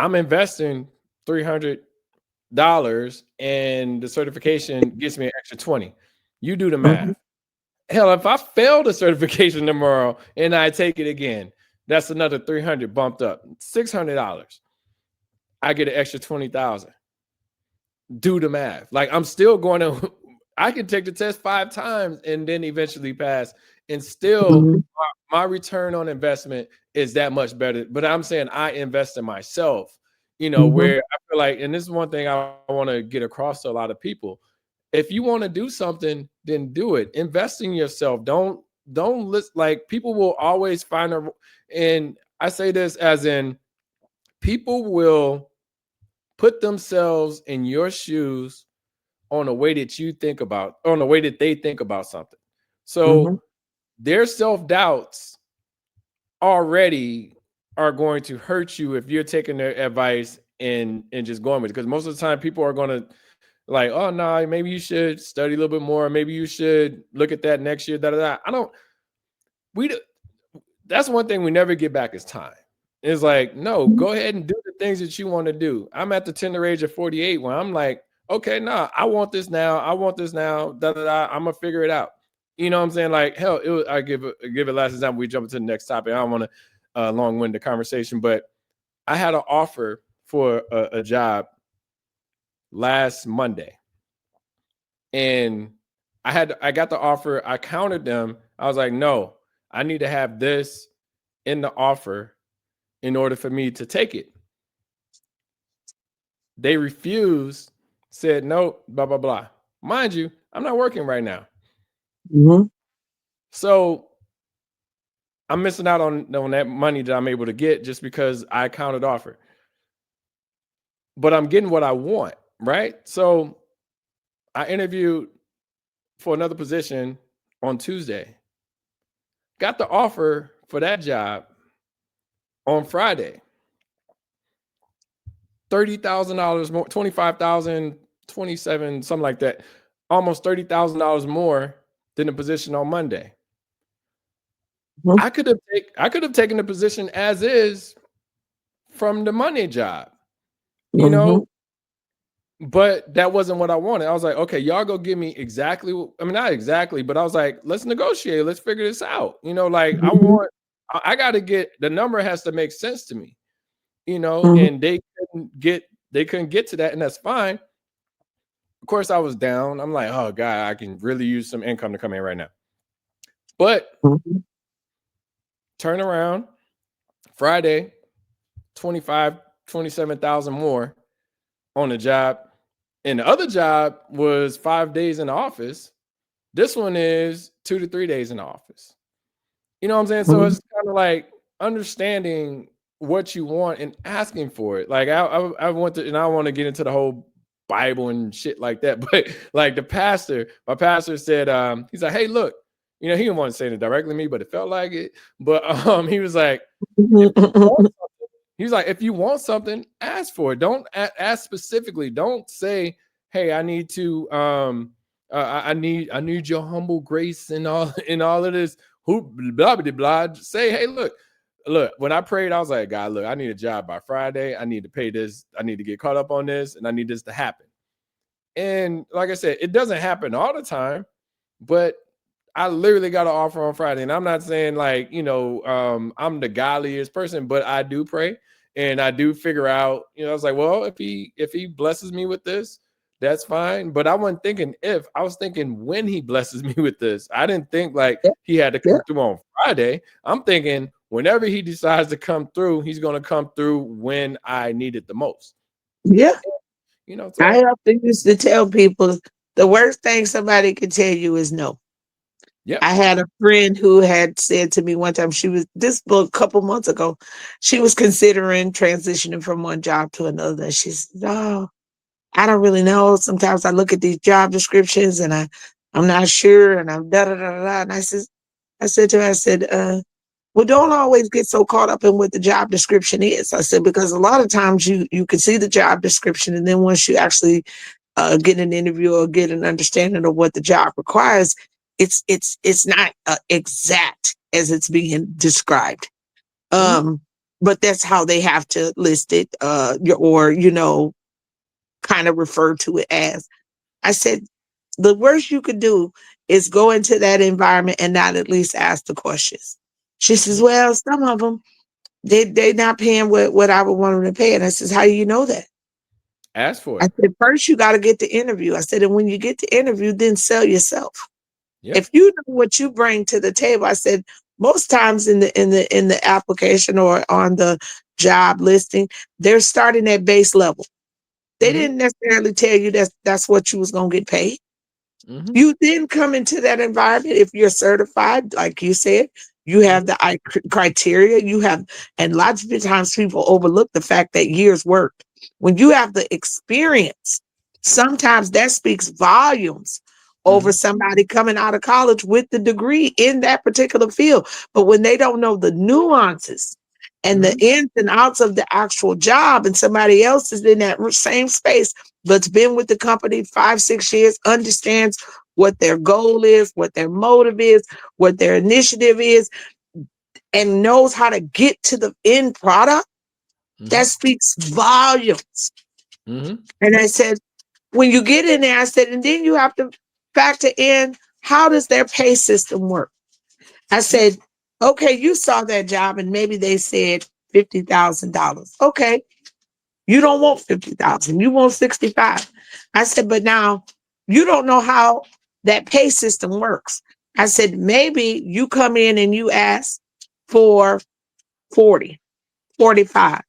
B: I'm investing $300, and the certification gets me an extra 20. You do the math. Hell, if I fail the certification tomorrow and I take it again, that's another 300 bumped up, $600. I get an extra 20,000. Do the math. Like I'm still going to, I can take the test 5 times and then eventually pass, and still my return on investment is that much better. But I'm saying I invest in myself, where I feel like, and this is one thing I want to get across to a lot of people. If you want to do something, then do it. Invest in yourself. Don't list, like people will always find and I say this as in, people will put themselves in your shoes on the way that you think about, on the way that they think about something. So their self-doubts already are going to hurt you if you're taking their advice and just going with it. Because most of the time people are going to like, oh no, maybe you should study a little bit more. Maybe you should look at that next year. Da, da, da. I don't, we, that's one thing we never get back is time. It's like, no, go ahead and do the things that you want to do. I'm at the tender age of 48 when I'm like, okay, nah, I want this now. I want this now. Da, da, da. I'm gonna figure it out. You know what I'm saying? Like, hell, I give it last example. We jump into the next topic. I don't want to long-wind the conversation, but I had an offer for a job last Monday, and I got the offer. I countered them. I was like, no, I need to have this in the offer in order for me to take it. They refused, said no, blah, blah, blah. Mind you, I'm not working right now.
A: Mm-hmm.
B: So I'm missing out on that money that I'm able to get just because I countered offer. But I'm getting what I want, right? So I interviewed for another position on Tuesday. Got the offer for that job on Friday. $30,000 more, 25,000, 27, something like that. Almost $30,000 more than the position on Monday. Mm-hmm. I could have taken the position as is from the Monday job, you know, but that wasn't what I wanted. I was like, okay, y'all go give me exactly. I mean, not exactly, but I was like, let's negotiate. Let's figure this out. You know, like I got to get, the number has to make sense to me, you know, and they couldn't get to that, and that's fine. Of course, I was down. I'm like, oh God, I can really use some income to come in right now. But turn around Friday, 27,000 more on the job. And the other job was 5 days in the office. This one is 2 to 3 days in the office. You know what I'm saying? So it's kind of like understanding what you want and asking for it. Like I want to, and I want to get into the whole Bible and shit like that. But like my pastor said, he's like, hey, look, you know, he didn't want to say it directly to me, but it felt like it. But he was like, if you want something, ask for it. Don't ask specifically. Don't say, hey, I need to I need your humble grace and all of this blah blah blah. Say, hey, look, when I prayed, I was like, God, look, I need a job by Friday. I need to pay this. I need to get caught up on this, and I need this to happen. And like I said, it doesn't happen all the time, but I literally got an offer on Friday. And I'm not saying like, you know, I'm the godliest person, but I do pray and I do figure out, you know, I was like, well, if he blesses me with this, that's fine. But I wasn't thinking if, I was thinking when he blesses me with this. I didn't think like he had to come through on Friday. I'm thinking whenever he decides to come through, he's going to come through when I need it the most.
A: Yeah.
B: You know, so
A: I often used to tell people the worst thing somebody can tell you is no.
B: Yeah.
A: I had a friend who had said to me one time, this book a couple months ago, she was considering transitioning from one job to another. And she said, oh, I don't really know. Sometimes I look at these job descriptions and I'm not sure. And I'm da da da da. And I said to her, well, don't always get so caught up in what the job description is. I said, because a lot of times you can see the job description, and then once you actually get an interview or get an understanding of what the job requires, it's not exact as it's being described. But that's how they have to list it, or you know, kind of refer to it as. I said, the worst you could do is go into that environment and not at least ask the questions. She says, well, some of them, they not paying what I would want them to pay. And I says, how do you know that?
B: Ask for it.
A: I said, first you got to get the interview. I said, and when you get the interview, then sell yourself.
B: Yep.
A: If you know what you bring to the table, I said, most times in the application or on the job listing, they're starting at base level. They didn't necessarily tell you that's what you was going to get paid. You then come into that environment. If you're certified, like you said, you have the criteria, you have, and lots of times people overlook the fact that years worked. When you have the experience, sometimes that speaks volumes over somebody coming out of college with the degree in that particular field. But when they don't know the nuances and the ins and outs of the actual job, and somebody else is in that same space, but's been with the company 5-6 years, understands what their goal is, what their motive is, what their initiative is, and knows how to get to the end product, that speaks volumes. And I said, when you get in there, I said, and then you have to factor in, how does their pay system work? I said, okay, you saw that job and maybe they said $50,000. Okay, you don't want 50,000, you want 65. I said, but now you don't know how that pay system works. I said, maybe you come in and you ask for 40, 45.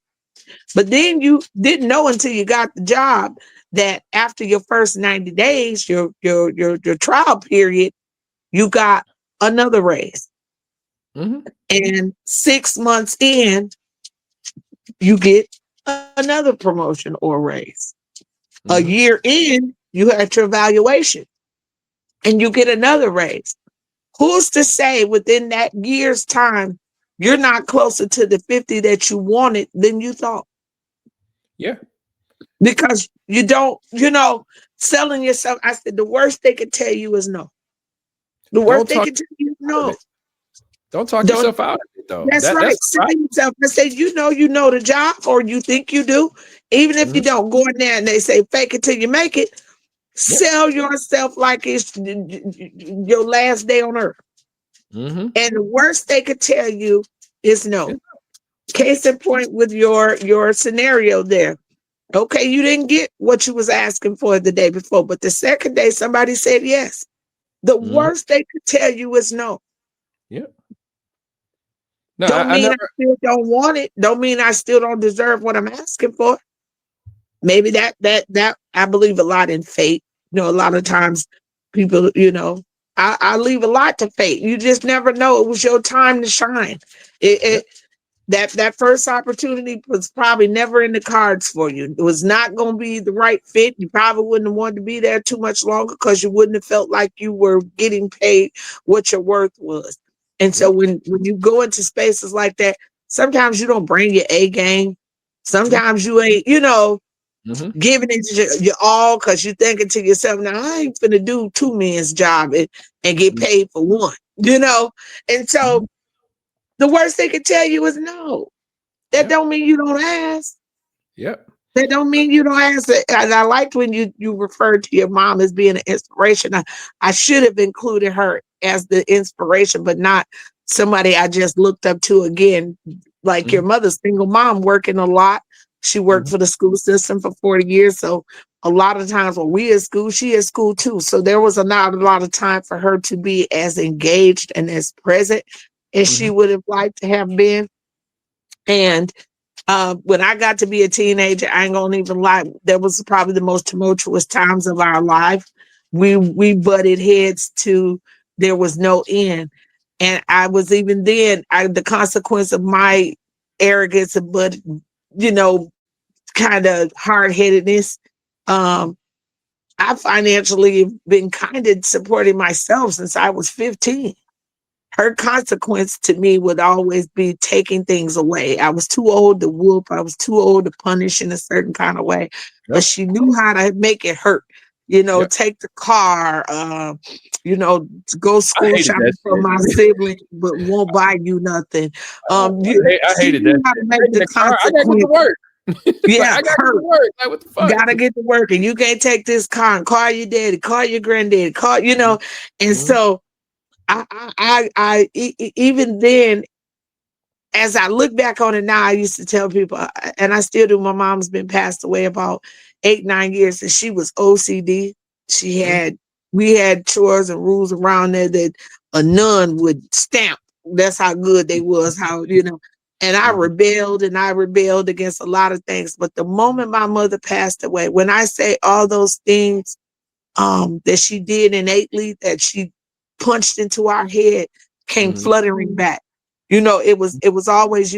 A: But then you didn't know until you got the job that after your first 90 days, your trial period, you got another raise. And 6 months in, you get another promotion or raise. A year in, you had your evaluation and you get another raise. Who's to say within that year's time, you're not closer to the 50 that you wanted than you thought?
B: Yeah.
A: Because you don't, selling yourself. I said, the worst they could tell you is no. The worst they could tell you is no.
B: Don't talk yourself out of it, though.
A: That's right. Sell yourself. I say, you know the job, or you think you do. Even if you don't, go in there and they say, fake it till you make it. Sell yourself like it's your last day on earth. And the worst they could tell you is no. Case in point with your scenario there. Okay, you didn't get what you was asking for the day before, but the second day somebody said yes. The worst they could tell you is no.
B: Yeah. No,
A: Don't mean I still don't want it. Don't mean I still don't deserve what I'm asking for. Maybe that I believe a lot in fate. A lot of times people, I leave a lot to fate. You just never know. It was your time to shine. That first opportunity was probably never in the cards for you. It was not going to be the right fit. You probably wouldn't have wanted to be there too much longer because you wouldn't have felt like you were getting paid what your worth was. And so when you go into spaces like that, sometimes you don't bring your A game. Sometimes you ain't, giving it your all because you're thinking to yourself, now I ain't finna do two men's job and get paid for one, And so the worst they could tell you is no. That don't mean you don't ask.
B: Yep.
A: That don't mean you don't ask. And I liked when you referred to your mom as being an inspiration. I should have included her as the inspiration, but not somebody I just looked up to again. Like your mother's single mom, working a lot. She worked for the school system for 40 years. So a lot of times when we at school, she at school too. So there was not a lot of time for her to be as engaged and as present as she would have liked to have been. And when I got to be a teenager, I ain't gonna even lie, that was probably the most tumultuous times of our life. We butted heads to there was no end. And I was even then, the consequence of my arrogance, but kind of hard-headedness, I financially have been kind of supporting myself since I was 15. Her consequence to me would always be taking things away. I was too old to whoop. I was too old to punish in a certain kind of way. But she knew how to make it hurt. Take the car, to go school shopping for my sibling, but won't buy you nothing.
B: I hated that.
A: How to make the consequence.
B: I gotta get to work.
A: Yeah,
B: I gotta get to work. Like, what the fuck?
A: Gotta get to work, and you can't take this car and call your daddy, call your granddaddy, and so even then, as I look back on it now, I used to tell people, and I still do. My mom's been passed away about 8-9 years, and she was OCD. We had chores and rules around there that a nun would stamp. That's how good they was. And I rebelled against a lot of things. But the moment my mother passed away, when I say all those things that she did innately, that she punched into our head, came fluttering back. It was always,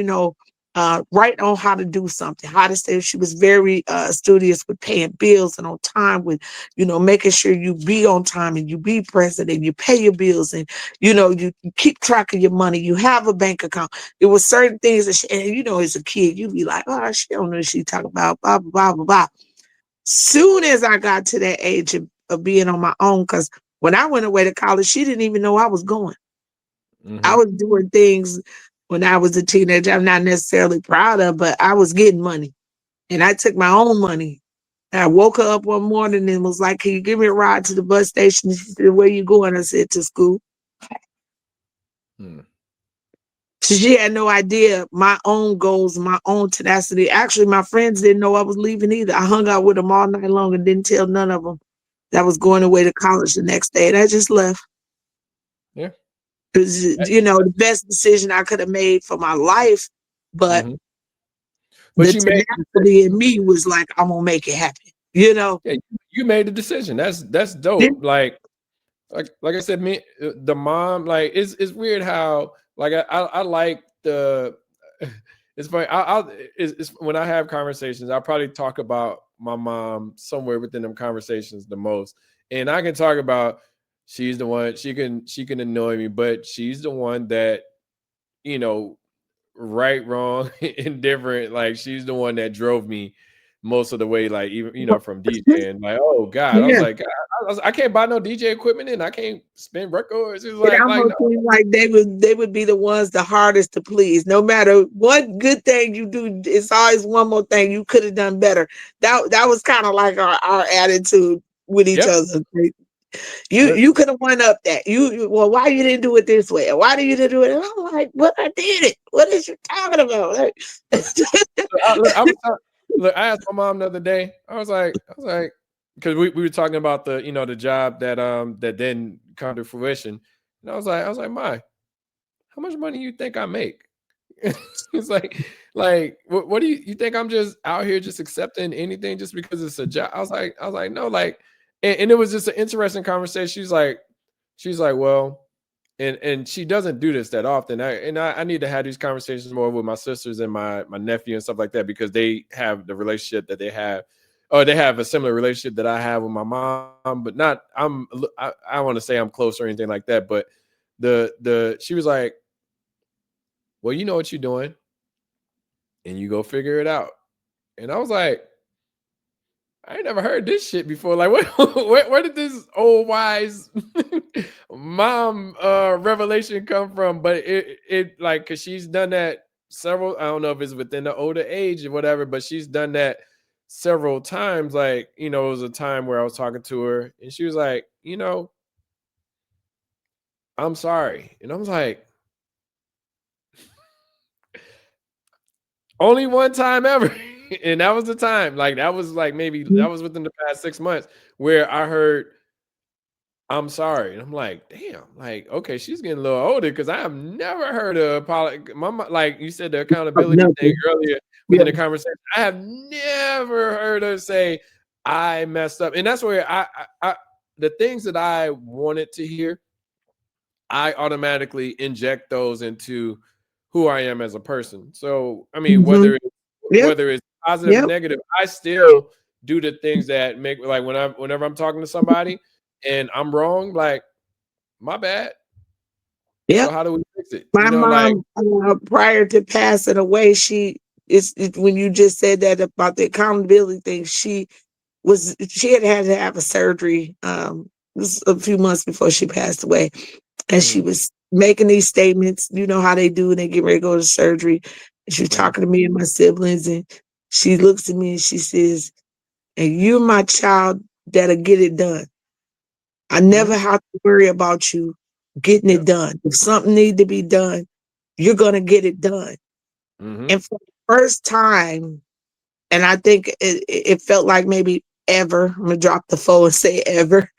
A: right on how to do something, how to stay. She was very studious with paying bills and on time with, making sure you be on time and you be present and you pay your bills and, you keep track of your money. You have a bank account. There were certain things that and as a kid, you'd be like, oh, she don't know what she talking about, blah, blah, blah, blah, blah. Soon as I got to that age of being on my own, because when I went away to college, she didn't even know I was going. I
B: Mm-hmm.
A: was doing things when I was a teenager I'm not necessarily proud of, but I was getting money. And I took my own money. And I woke her up one morning and was like, can you give me a ride to the bus station? She said, where you going? I said, to school.
B: Hmm.
A: So she had no idea my own goals, my own tenacity. Actually, my friends didn't know I was leaving either. I hung out with them all night long and didn't tell none of them that I was going away to college the next day. And I just left.
B: Yeah.
A: It was, the best decision I could have made for my life. But
B: Mm-hmm.
A: the
B: But you made the
A: tenacity in me was like, I'm gonna make it happen.
B: yeah, you made the decision. That's dope. Like I said, me the mom, like it's weird how like I like the it's funny. It's when I have conversations, I'll probably talk about my mom somewhere within them conversations the most. And I can talk about she's the one, she can annoy me, but she's the one that, you know, right, wrong, indifferent. Like she's the one that drove me most of the way, like even from DJing. Like, oh God, I was
A: Yeah.
B: like, I can't buy no DJ equipment and I can't spin records. It's
A: It
B: like
A: almost
B: no,
A: seems like they would be the ones the hardest to please. No matter what good thing you do, it's always one more thing you could have done better. That was kind of like our attitude with each
B: yep.
A: other. Like, you could have won up that. Well, why you didn't do it this way? Why did you didn't do it? And I'm like, but I did it. What is you talking about? Like,
B: Look, I asked my mom the other day. I was like, because we were talking about the job that didn't come to fruition, and I was like, Ma, how much money you think I make? It's like what do you think I'm just out here just accepting anything just because it's a job? I was like, no, like, and it was just an interesting conversation. She's like, well, and she doesn't do this that often. I need to have these conversations more with my sisters and my nephew and stuff like that because they have the relationship that they have, or they have a similar relationship that I have with my mom, but not I want to say I'm close or anything like that. But the she was like, well, you know what you're doing, and you go figure it out. And I was like, I ain't never heard this shit before. Like, where did this old wise mom revelation come from? But it like, cause she's done that several. I don't know if it's within the older age or whatever, but she's done that several times. Like, it was a time where I was talking to her, and she was like, I'm sorry, and I was like, only one time ever. And that was the time. Like, that was like maybe that was within the past 6 months where I heard, I'm sorry. And I'm like, damn, like, okay, she's getting a little older because I have never heard of apology. Mama, like you said, the accountability thing
A: nothing.
B: earlier
A: Yeah.
B: within the conversation. I have never heard her say, I messed up. And that's where I the things that I wanted to hear, I automatically inject those into who I am as a person. So, I mean,
A: Mm-hmm. Yep.
B: whether it's positive or
A: Yep.
B: negative, I still do the things that make, like, whenever I'm talking to somebody and I'm wrong, like, my bad. So
A: Yep.
B: how do we fix it?
A: My
B: Like,
A: mom, prior to passing away, when you just said that about the accountability thing, she had to have a surgery this a few months before she passed away, and she
B: mhm,
A: was making these statements. You know how they do when they get ready to go to surgery. And she was
B: mhm,
A: talking to me and my siblings, and she looks at me and she says, "And you're my child that'll get it done. I never
B: mhm,
A: have to worry about you getting it
B: yep,
A: done. If something need to be done, you're gonna get it done."
B: mhm,
A: And for the first time, and I think it felt like maybe ever, I'm gonna drop the phone and say ever.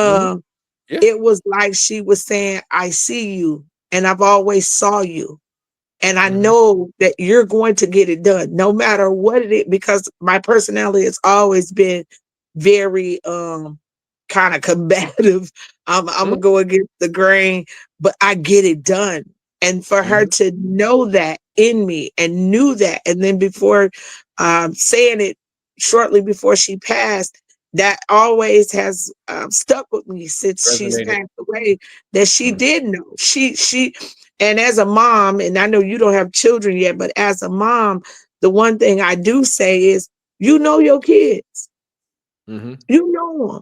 B: mhm,
A: Um,
B: yeah,
A: it was like she was saying, I see you and I've always saw you. And I
B: mhm,
A: know that you're going to get it done no matter what it is, because my personality has always been very kind of combative. I'm
B: mhm,
A: gonna go against the grain, but I get it done. And for her to know that in me and knew that, and then before saying it shortly before she passed, that always has stuck with me since she's
B: Resonated.
A: passed away. That she did know. And as a mom, and I know you don't have children yet, but as a mom, the one thing I do say is, you know your kids, you know them.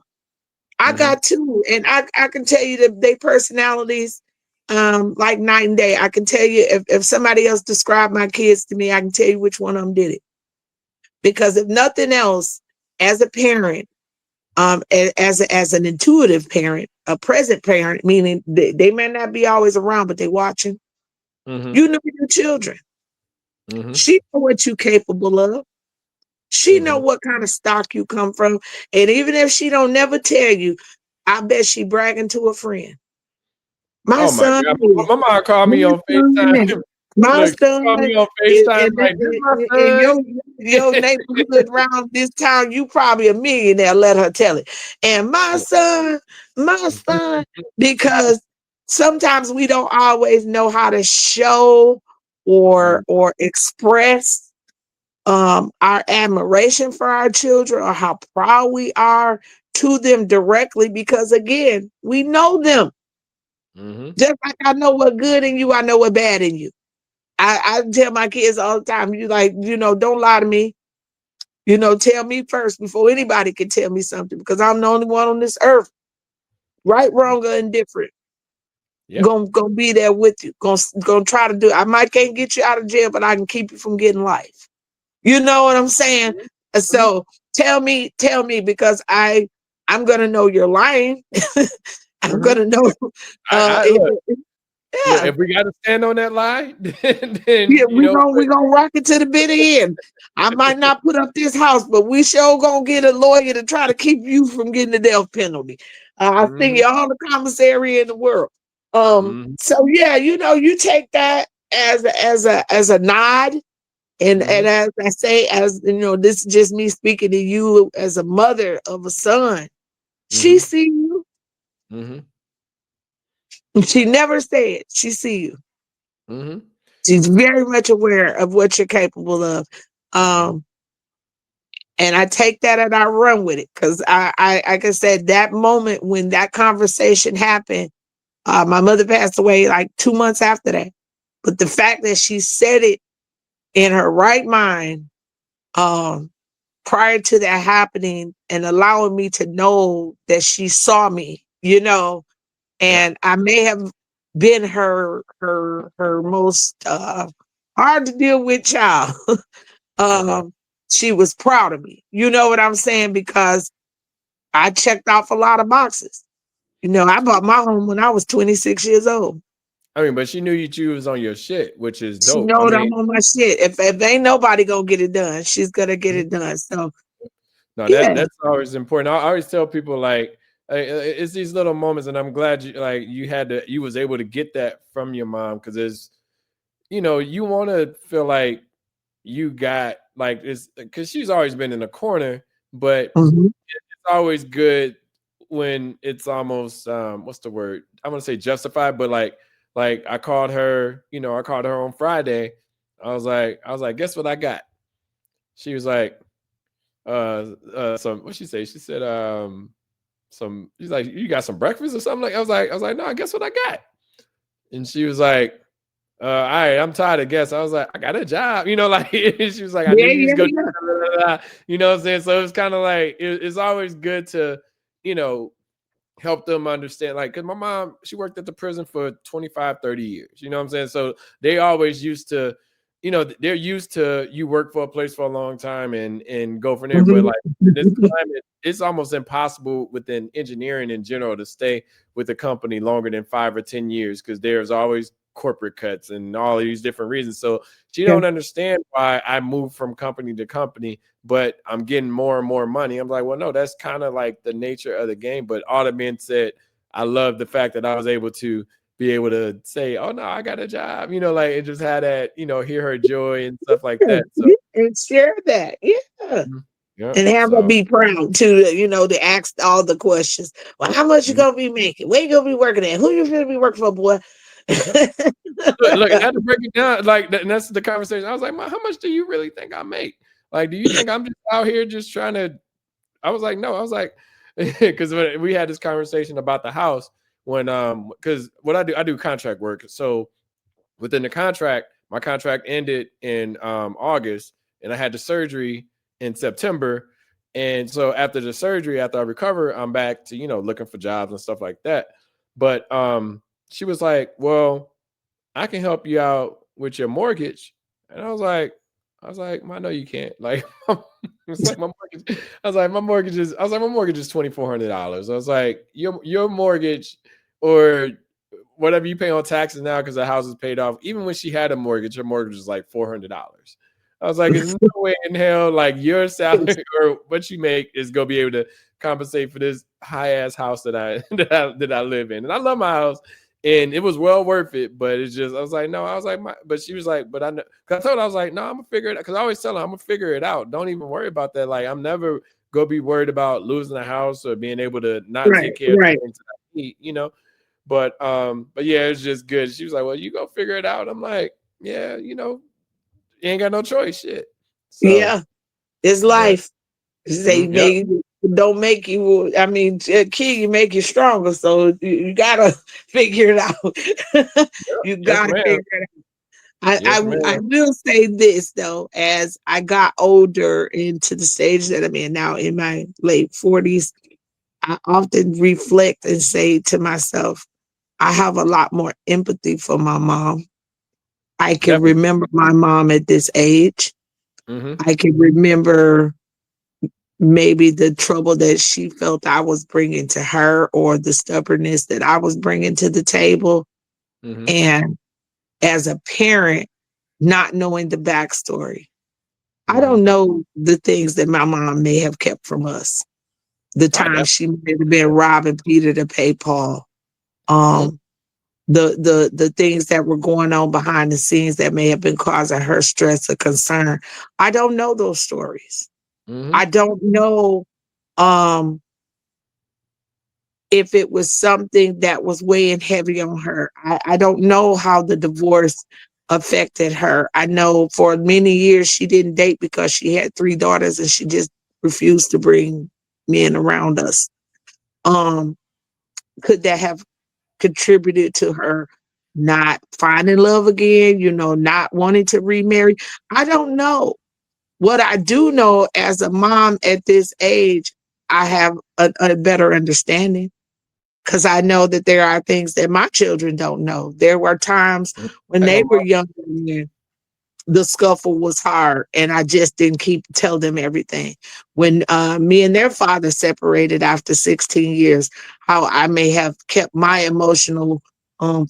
A: I got two, and I can tell you that they personalities like night and day. I can tell you if somebody else described my kids to me, I can tell you which one of them did it. Because if nothing else, as a parent, as an intuitive parent, a present parent, meaning they may not be always around, but they watching. You know your children. She know what you capable of. She know what kind of stock you come from. And even if she don't never tell you, I bet she bragging to a friend. My
B: Oh my
A: son
B: God.
A: is.
B: My mom called
A: My
B: me on
A: son,
B: FaceTime.
A: my
B: Look, she
A: son
B: called me on
A: is
B: FaceTime like, this my
A: in
B: son.
A: your neighborhood around this town, you probably a millionaire, let her tell it. And my son, because sometimes we don't always know how to show or express our admiration for our children or how proud we are to them directly, because again, we know them. Just like I know what good in you, I know what bad in you. I tell my kids all the time, you like, don't lie to me. Tell me first before anybody can tell me something, because I'm the only one on this earth, right, wrong, or indifferent.
B: Yep.
A: Gonna be there with you. Gonna try to do. I might can't get you out of jail, but I can keep you from getting life. You know what I'm saying? So tell me, because I'm gonna know you're lying. I'm gonna know.
B: I look. Look,
A: Yeah.
B: if we got to stand on that lie, then
A: Yeah,
B: you know.
A: we gonna rock it to the bitter end. I might not put up this house, but we sure gonna get a lawyer to try to keep you from getting the death penalty. I think you all the commissary in the world. So yeah, you take that as a nod, and as I say, as this is just me speaking to you as a mother of a son. She see you. She never said she see you. She's very much aware of what you're capable of. And I take that and I run with it, because I like I said, that moment when that conversation happened, my mother passed away like 2 months after that. But the fact that she said it in her right mind, prior to that happening, and allowing me to know that she saw me, and I may have been her most hard to deal with child. She was proud of me. You know what I'm saying? Because I checked off a lot of boxes. I bought my home when I was 26 years old.
B: I mean, but she knew you was on your shit, which is
A: She
B: dope. I
A: know that
B: mean,
A: I'm on my shit. If ain't nobody gonna get it done, she's gonna get it done. So
B: no,
A: yeah.
B: that's always important. I always tell people like, it's these little moments, and I'm glad you was able to get that from your mom, because there's, you want to feel like you got like it's because she's always been in the corner, but
A: Mhm.
B: it's always good when it's almost what's the word? I'm gonna say justified, but like I called her, on Friday. I was like, guess what I got? She was like, some what she say? She said, she's like, you got some breakfast or something? Like I was like, no, guess what I got? And she was like, all right, I'm tired of guess. I was like, I got a job, like she was like, I knew
A: Yeah,
B: you was
A: yeah,
B: going
A: yeah.
B: to, you know what I'm saying? So it's kind of like, it's always good to, help them understand, like, because my mom, she worked at the prison for 25, 30 years, you know what I'm saying? So they always used to, they're used to you work for a place for a long time and go from there. But
A: Mhm.
B: like in this climate, it's almost impossible within engineering in general to stay with a company longer than 5 or 10 years, because there's always corporate cuts and all these different reasons. So she
A: Yeah.
B: don't understand why I move from company to company, but I'm getting more and more money. I'm like, well, no, that's kind of like the nature of the game. But all that being said, I love the fact that I was able to be able to say, oh no, I got a job, like, and just had that, hear her joy and stuff like that. So
A: And share that. Yeah.
B: yeah.
A: And have her
B: So
A: be proud to ask all the questions. Well, how much you gonna be making? Where you gonna be working at? Who you gonna be working for, boy?
B: Look, I had to break it down. Like, and that's the conversation. I was like, "Ma, how much do you really think I make? Like, do you think I'm just out here just trying to?" I was like, "No." I was like, because we had this conversation about the house when, because what I do contract work. So within the contract, my contract ended in August, and I had the surgery in September. And so after the surgery, after I recover, I'm back to looking for jobs and stuff like that. But she was like, "Well, I can help you out with your mortgage." And I was like, "I know you can't." Like, it's like my mortgage. I was like, my mortgage is $2,400. I was like, your mortgage or whatever you pay on taxes now because the house is paid off. Even when she had a mortgage, her mortgage was like $400. I was like, "There's no way in hell like your salary or what you make is gonna be able to compensate for this high ass house that I that I live in." And I love my house, and it was well worth it. But it's just, I was like, no, I was like, but she was like, but I know, because I told her, I was like, no, I'm gonna figure it out. Because I always tell her, I'm gonna figure it out. Don't even worry about that. Like, I'm never gonna be worried about losing a house or being able to not
A: Right,
B: take care of
A: right.
B: the things that I need. But yeah, it's just good. She was like, well, you go figure it out. I'm like, yeah, you ain't got no choice, shit. So,
A: Yeah, it's
B: but
A: life. Say
B: yep,
A: don't make you. I mean, key you make you stronger. So you gotta figure it out.
B: yep,
A: You
B: yes,
A: gotta
B: ma'am,
A: figure it out. I,
B: yes,
A: I I
B: ma'am.
A: will say this though, as I got older into the stage that I'm in now, in my late 40s, I often reflect and say to myself, I have a lot more empathy for my mom. I can
B: Definitely.
A: remember my mom at this age.
B: Mm-hmm.
A: I can remember maybe the trouble that she felt I was bringing to her or the stubbornness that I was bringing to the table.
B: Mm-hmm.
A: And as a parent, not knowing the backstory, I
B: Mm-hmm.
A: don't know the things that my mom may have kept from us. The
B: I
A: time
B: definitely.
A: she may have been robbing Peter to pay Paul.
B: Mm-hmm.
A: Um, the things that were going on behind the scenes that may have been causing her stress or concern. I don't know those stories.
B: Mm-hmm.
A: I don't know um if it was something that was weighing heavy on her. I don't know how the divorce affected her. I know for many years she didn't date because she had three daughters and she just refused to bring men around us. Um, could that have contributed to her not finding love again, not wanting to remarry? I don't know. What I do know as a mom at this age, I have a better understanding because I know that there are things that my children don't know. There were times when
B: Like my
A: they were
B: mom.
A: younger and the scuffle was hard, and I just didn't tell them everything. When me and their father separated after 16 years, how I may have kept my emotional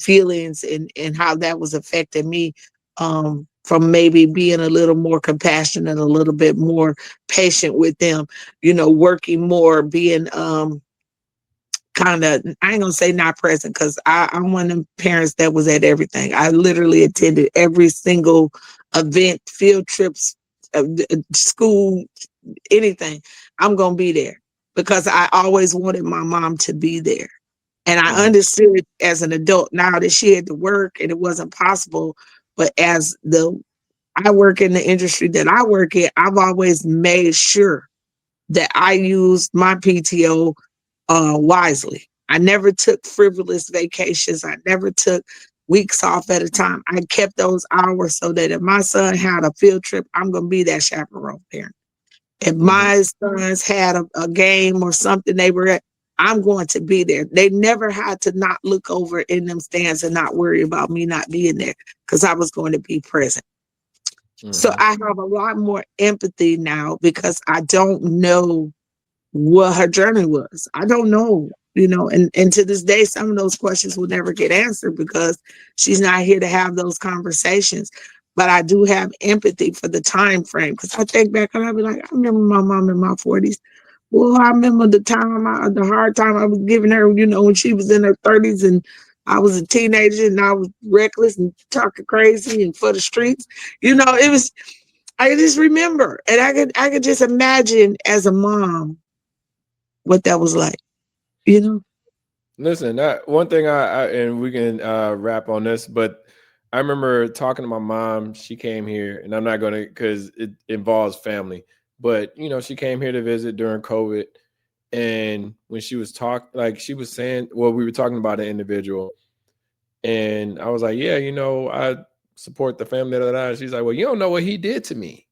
A: feelings and how that was affecting me from maybe being a little more compassionate, a little bit more patient with them, working more, being kind of, I ain't gonna say not present because I'm one of them parents that was at everything. I literally attended every single event, field trips, school, anything. I'm gonna be there because I always wanted my mom to be there. And I
B: Mm-hmm.
A: understood as an adult now that she had to work and it wasn't possible. But as I work in the industry that I work in, I've always made sure that I used my PTO wisely. I never took frivolous vacations. I never took weeks off at a time. I kept those hours so that if my son had a field trip, I'm going to be that chaperone parent. If
B: Mm-hmm.
A: my sons had a game or something they were at, I'm going to be there. They never had to not look over in them stands and not worry about me not being there because I was going to be present. So
B: Mm-hmm.
A: I have a lot more empathy now because I don't know what her journey was. I don't know, and to this day, some of those questions will never get answered because she's not here to have those conversations. But I do have empathy for the time frame because I think back and I'll be like, I remember my mom in my 40s. Well, I remember the hard time I was giving her, when she was in her 30s and I was a teenager and I was reckless and talking crazy and for the streets. It was, I just remember and I could just imagine as a mom what that was like, you know?
B: Listen, one thing and we can wrap on this, but I remember talking to my mom. She came here, and I'm not gonna because it involves family. But she came here to visit during COVID, and when she was like she was saying, well, we were talking about an individual, and I was like, yeah, I support the family. Da, da, da. She's like, well, you don't know what he did to me,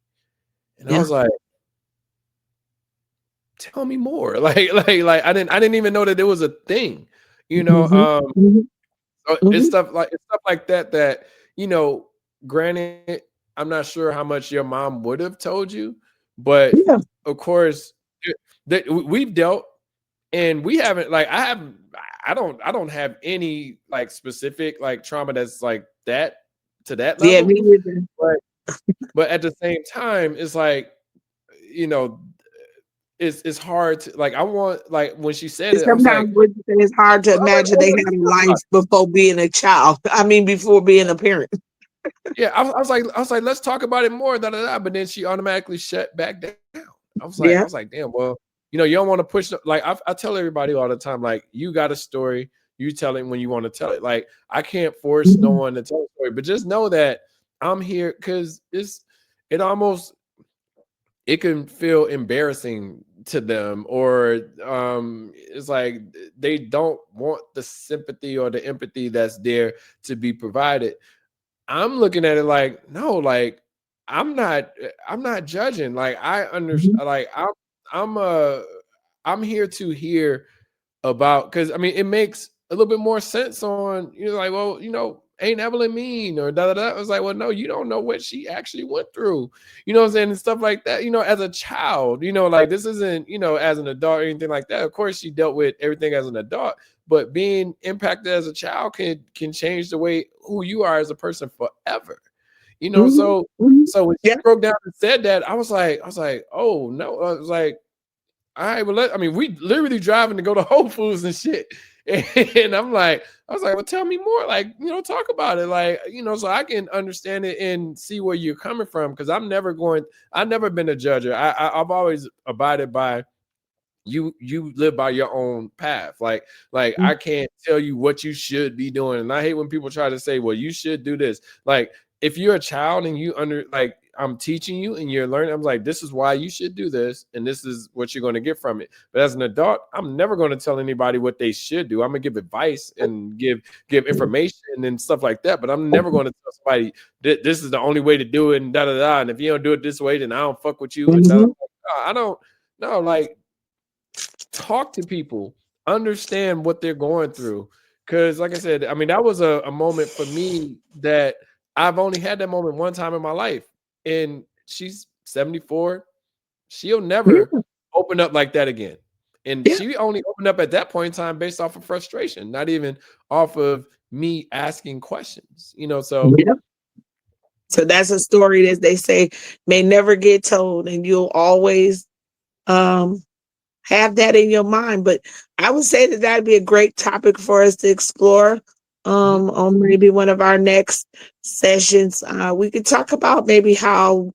B: and I
A: Yeah.
B: was like, tell me more. Like I didn't even know that there was a thing, you know.
A: Hmm. Hmm.
B: It's
A: Hmm.
B: stuff like that you know, granted, I'm not sure how much your mom would have told you, but
A: Yeah.
B: of course, that we've dealt and we haven't like I don't have any like specific like trauma that's like that to that
A: Yeah.
B: level.
A: Me either.
B: But at the same time, it's like, you know, it's hard to like I want like when she said
A: And
B: it, I was like,
A: sometimes what you say, it's hard to imagine they had a life before being a child. I mean, before being a parent.
B: yeah, I was like, let's talk about it more, da, da, da. But then she automatically shut back down. I was
A: Yeah.
B: like, damn, well, you don't want to push like I tell everybody all the time, like, you got a story, you tell it when you want to tell it. Like, I can't force no
A: Mhm.
B: one to tell a story, but just know that I'm here because it almost it can feel embarrassing to them, or it's like they don't want the sympathy or the empathy that's there to be provided. I'm looking at it like, no, like I'm not judging. Like I
A: Mhm.
B: understand. Like I'm I'm here to hear about, because I mean it makes a little bit more sense on, like, well, ain't Evelyn mean or da da da. I was like, well, no, you don't know what she actually went through, what I'm saying, and stuff like that. As a child, like this isn't, as an adult or anything like that. Of course, she dealt with everything as an adult, but being impacted as a child can change the way who you are as a person forever.
A: Mhm.
B: So
A: Mhm.
B: when she
A: Yeah.
B: broke down and said that, I was like, oh no, I was like, all right, well, I mean, we literally driving to go to Whole Foods and shit. And I was like, well, tell me more. Like, talk about it. Like, so I can understand it and see where you're coming from. Cause I've never been a judger. I've always abided by you live by your own path. Like
A: Mhm.
B: I can't tell you what you should be doing. And I hate when people try to say, well, you should do this. Like, if you're a child and like, I'm teaching you and you're learning, I'm like, this is why you should do this, and this is what you're going to get from it. But as an adult, I'm never going to tell anybody what they should do. I'm gonna give advice and give information and stuff like that. But I'm never going to tell somebody this is the only way to do it and da da da. And if you don't do it this way, then I don't fuck with you and da da.
A: Mhm.
B: I don't. No, like, talk to people, understand what they're going through. Because, like I said, I mean, that was a moment for me that I've only had that moment one time in my life. And she's 74. She'll never
A: Yeah.
B: open up like that again. And
A: Yeah.
B: she only opened up at that point in time based off of frustration, not even off of me asking questions, so.
A: Yeah. So that's a story that they say may never get told, and you'll always um, have that in your mind. But I would say that that'd be a great topic for us to explore
B: Mhm.
A: on maybe one of our next sessions. We could talk about maybe how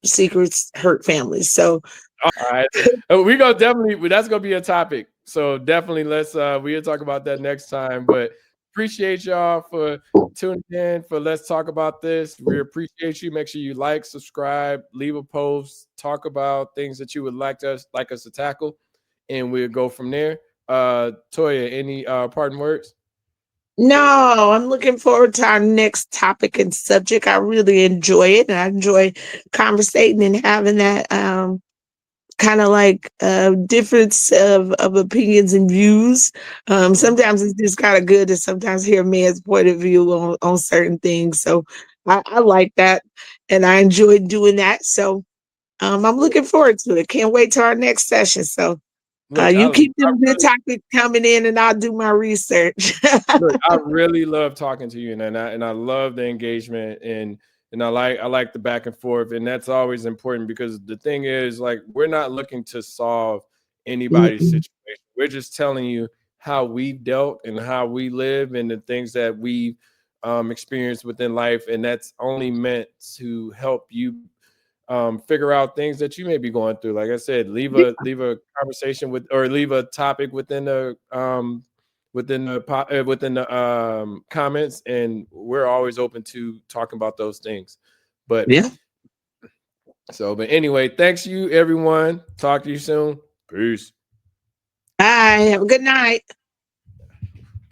A: secrets hurt families. So,
B: All right. We gonna definitely that's gonna be a topic. So definitely we'll talk about that next time. But appreciate y'all for tuning in for Let's Talk About This. We appreciate you. Make sure you like, subscribe, leave a post, talk about things that you would like us to tackle, and we'll go from there. Toya, any parting words?
A: no, I'm looking forward to our next topic and subject. I really enjoy it, and I enjoy conversating and having that kind of like difference of opinions and views.
B: Mhm.
A: Sometimes it's just kind of good to sometimes hear a man's point of view on certain things. So I like that, and I enjoy doing that. So I'm looking forward to it. Can't wait to our next session. So
B: Look,
A: you keep
B: I
A: them good
B: really
A: topics coming in, and I'll do my research.
B: Look, I really love talking to you, and I love the engagement, and I like the back and forth, and that's always important because the thing is, like, we're not looking to solve anybody's
A: Mm-mm.
B: situation. We're just telling you how we've dealt and how we live and the things that we experienced within life, and that's only meant to help you figure out things that you may be going through. Like I said, leave a conversation with, or leave a topic within the within the comments, and we're always open to talking about those things. But
A: Yeah.
B: but anyway, thanks you everyone. Talk to you soon. Peace.
A: Bye. Have a good night.